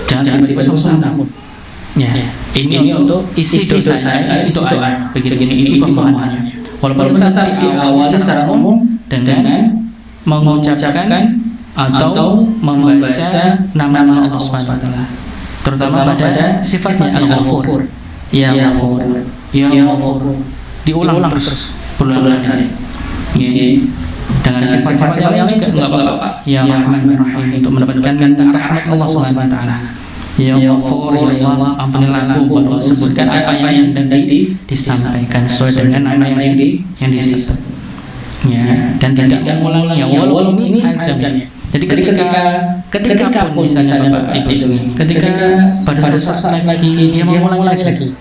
Jangan tiba-tiba langsung ampun. Ini untuk isi dosanya, isi doa. Begini ini pemahamannya. Walaupun kita diawali secara umum dengan mengucapkan atau membaca nama-nama Allah Subhanahu wa taala, terutama pada sifatnya Al-Ghafur. Ya Ghafur, ya Ghafur. Diulang terus berulang kali. Dengan sifat-sifat yang lain juga enggak apa-apa. Ya Rahman Rahim, untuk mendapatkan rahmat Allah Subhanahu wa taala. Ya Ghafur, ya Allah, ampunilah aku, baru sebutkan apa yang hendak disampaikan sesuai dengan nama yang disebut. Dan tidak mengulangi ya walaupun ini azam. Jadi ketika pun misalnya Bapak Ibu semua, ketika pada saat lagi dia mengulangi lagi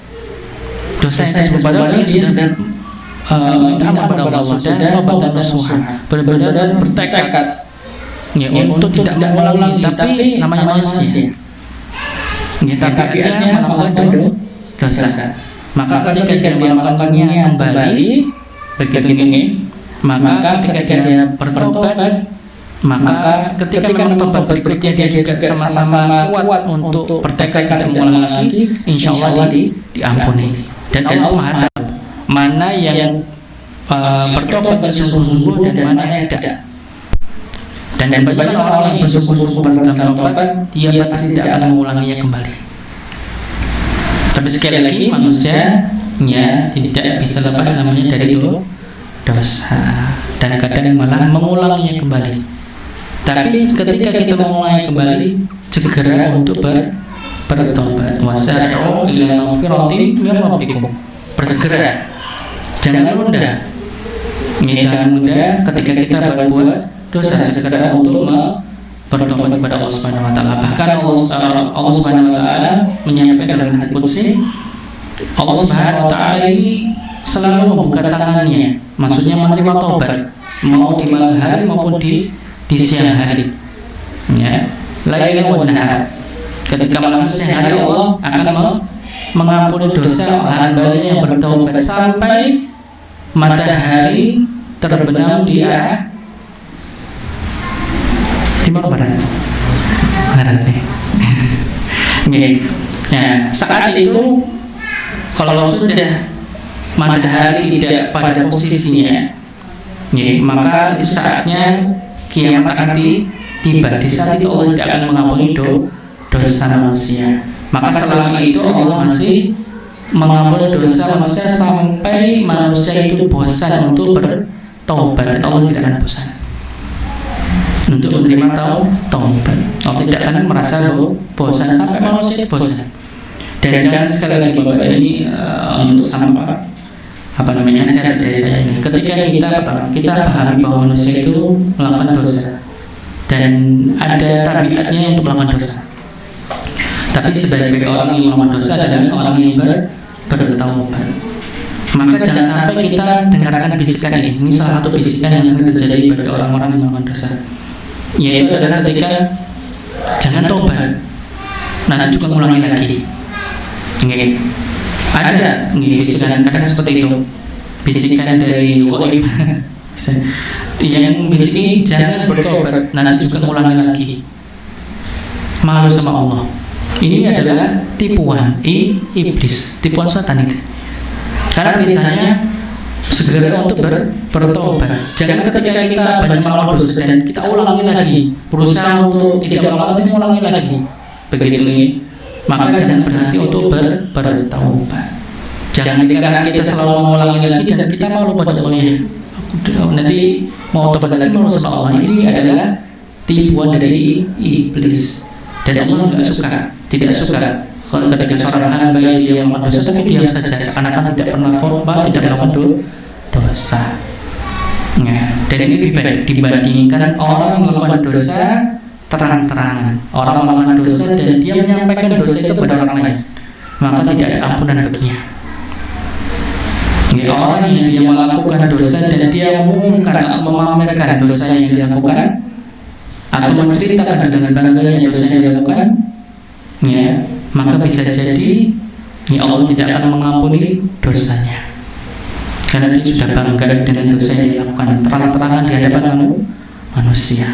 dosa yang tersebut, padahal dia sudah minta ampun kepada Allah, sudah tobat dan nasuha, benar-benar bertekad untuk tidak mengulangi, tapi namanya manusia. Tapi dia melakukan dosa. Maka ketika dia melakukannya kembali begitu ini, maka ketika dia bertobat, maka ketika memang tobat berikutnya dia juga sama-sama kuat untuk bertekad tidak mengulangi lagi, insya Allah diampuni. Dan Allah Maha tahu mana yang bertobat yang sungguh-sungguh dan mana yang tidak. Dan kebanyakan orang yang bersungguh-sungguh dalam tobat, dia pasti tidak akan mengulanginya kembali. Tapi sekali lagi, manusianya tidak bisa lepas namanya dari dosa, dan kadang malah mengulanginya kembali. Tapi ketika kita mengulangi kembali, segera untuk bertobat. Wasari'u ila maghfiratin min rabbikum. Bersegera, jangan menunda. Jangan menunda ketika kita berbuat dosa, segera untuk bertobat kepada Allah Subhanahu wa taala. Bahkan Allah Subhanahu wa taala menyampaikan dalam hadits qudsi, Allah Subhanahu wa taala ini selalu membuka tangannya, maksudnya menerima tobat, mau di malam hari maupun di siang hari. Ya, laila wa nahar. Ketika malam siang hari Allah akan mengampuni dosa hamba-Nya yang bertaubat sampai matahari terbenam di arah timur barat. Nah, saat itu kalau sudah matahari tidak pada posisinya, maka itu saatnya kiamat akan tiba. Di saat itu Allah tidak akan mengampuni dosa manusia. Maka selama itu Allah masih mengampuni dosa manusia sampai manusia itu bosan untuk bertobat, dan Allah tidak akan bosan untuk menerima taubat. Allah tidak akan merasa bosan sampai manusia itu bosan. Dan jangan sekali lagi Bapak ini untuk sama share dari saya ini. Ketika kita pahami bahwa manusia itu melakukan dosa dan ada tabiatnya untuk melakukan dosa. Tapi sebaik-baik orang yang melakukan dosa adalah orang yang bertaubat. Maka jangan sampai kita dengarkan bisikan ini. Ini salah satu bisikan yang sering terjadi bagi orang-orang yang melakukan dosa, yaitu adalah ketika jangan tobat, nanti juga ngulangi lagi. Ada bisikan kadang seperti itu, bisikan dari ghaib yang bisiki jangan bertobat, nanti juga ngulangi lagi. Malu sama Allah. Ini adalah tipuan iblis, tipuan setan itu. Karena perintahnya segera untuk bertobat. Jangan ketika kita banyak melakukan dosa dan kita ulangi lagi, berusaha untuk tidak melakukan, ulangi lagi. Begitu ini, maka jangan berhenti untuk bertaubat. Jangan dikira kita selalu mengulangi lagi dan kita malu pada Allah, ya. Aku nanti mau tobat lagi malu sama Allah. Ini adalah tipuan dari iblis. Dan Allah tidak suka kalau ketika seorang hamba dia melakukan dosa tapi diam saja, seakan-akan tidak pernah korban, tidak melakukan dosa. Nah, dan ini lebih baik dibandingkan orang melakukan dosa terang-terangan. Orang melakukan dosa dan dia menyampaikan dosa itu kepada orang lain, maka tidak ada ampunan baginya. Orang yang dia melakukan dosa dan dia mengumumkan atau memamerkan dosa yang dia lakukan, atau menceritakan dengan bangganya dosa yang dilakukan, maka bisa jadi Allah tidak akan mengampuni dosanya, karena dia sudah bangga dengan dosa yang dilakukan terang-terangan di hadapan manusia.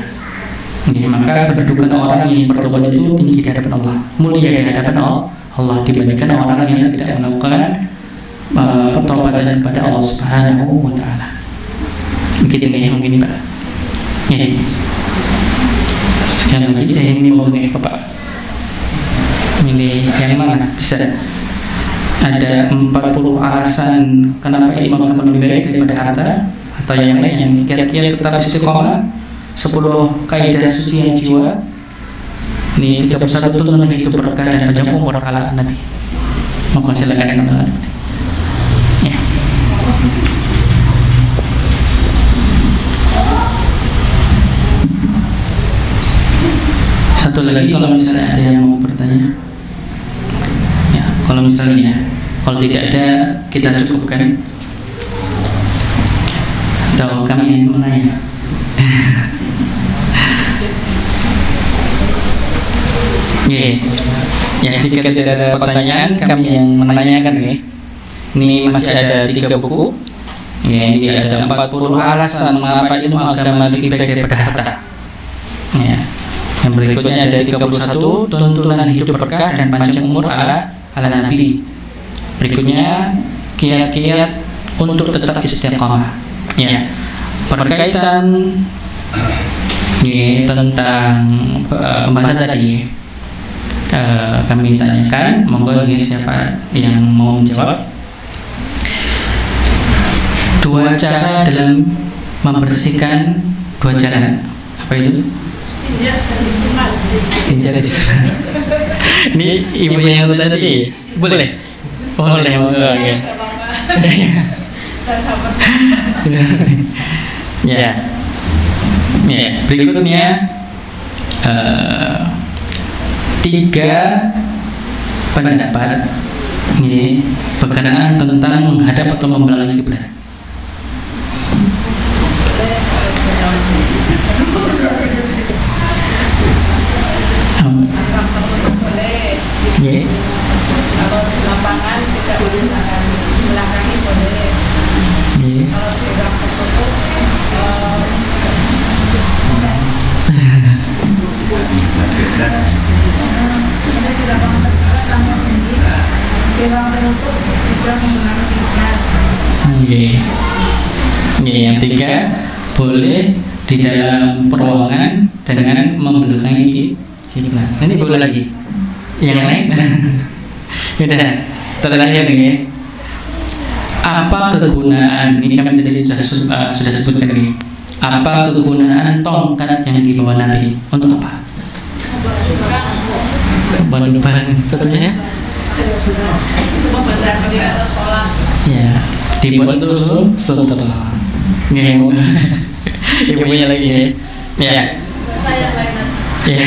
Maka kedudukan orang yang bertobat itu tinggi di hadapan Allah, mulia di hadapan Allah dibandingkan orang yang tidak melakukan pertobatan kepada Allah Subhanahu wa taala. Begitu mungkin Pak. Sekian lagi yang ini mau Bapak. Ini yang mana? Bisa ada 40 alasan kenapa imam lebih baik daripada harta atau yang lain yang kiat-kiat tetap istiqomah, 10 kaidah suci jiwa. Ini 31 tuntunan hidup berkah dan panjang umur ala Nabi. Maka silakan ya. Satu lagi, kalau misalnya ada yang mau bertanya, ya, kalau misalnya, kalau tidak ada kita cukupkan, atau kami yang menanya. Ya, jika tidak ada pertanyaan, kami yang menanyakan. Ini masih ada 3 buku. Ini ada 40 alasan mengapa ilmu agama lebih baik daripada harta. Ya. Yang berikutnya ada 31 tuntunan hidup berkah dan panjang umur ala Nabi. Berikutnya kiat-kiat untuk tetap istiqamah. Ya, berkaitan tentang pembahasan tadi, kami tanyakan, monggo siapa yang mau menjawab. Dua cara dalam membersihkan, dua cara apa itu? Istinja di simat. Ini ibunya yang tadi boleh? Boleh, oke. Ya, berikutnya 3 pendapat berkenaan tentang menghadap atau membelakangi kiblat. Boleh. Kalau di lapangan tidak boleh belakangi boleh. Kalau di ruang tertutup bisa menggunakan kiblat. Yang 3 boleh di dalam ruangan dengan membelakangi kiblat. Ini boleh lagi. Yang lain? Sudah terakhir nih. Apa kegunaan, ini kami tadi sudah sebutkan ini. Apa kegunaan tongkat yang dibawa Nabi? Untuk apa? Ban satunya? Ya, dibuat untuk saudara. Ibunya lagi ya. Ya. Ya.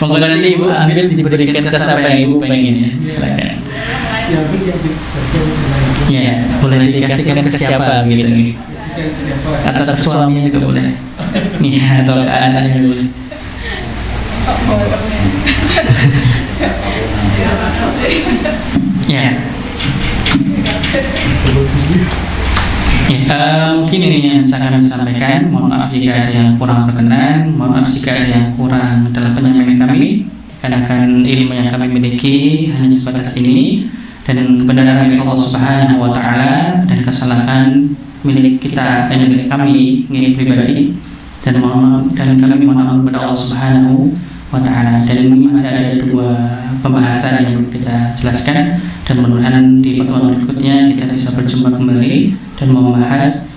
Monggo nanti ibu ambil diberikan ke siapa yang ibu pengen ya. Silakan. Ya, boleh dikasihkan ke siapa gitu. Atau ke suaminya juga boleh. Iya, atau ke anaknya boleh. Ya. Mungkin ini yang saya akan sampaikan. Mohon maaf jika ada yang kurang berkenan, mohon maaf jika ada yang kurang dalam penyampaian kami. Karena ilmu yang kami miliki hanya sebatas ini, dan kebenaran dari Allah Subhanahu wa Ta'ala, dan kesalahan milik kita, milik kami, milik pribadi, dan kami mohon maaf kepada Allah Subhanahu wa Ta'ala. Dan ini masih ada 2 pembahasan yang belum kita jelaskan, dan mudah-mudahan di pertemuan berikutnya kita bisa berjumpa kembali dan membahas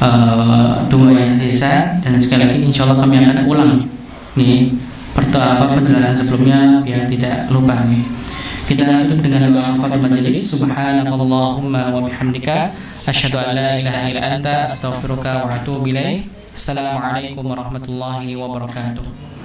2 yang tersisa. Dan sekali lagi insya Allah kami akan ulang nih penjelasan sebelumnya biar tidak lupa nih. Kita tutup dengan doa kafatul majelis. Subhanakallahumma wa bihamdika asyhadu an la ilaha illa anta astaghfiruka wa atubu ilaik. Assalamualaikum warahmatullahi wabarakatuh.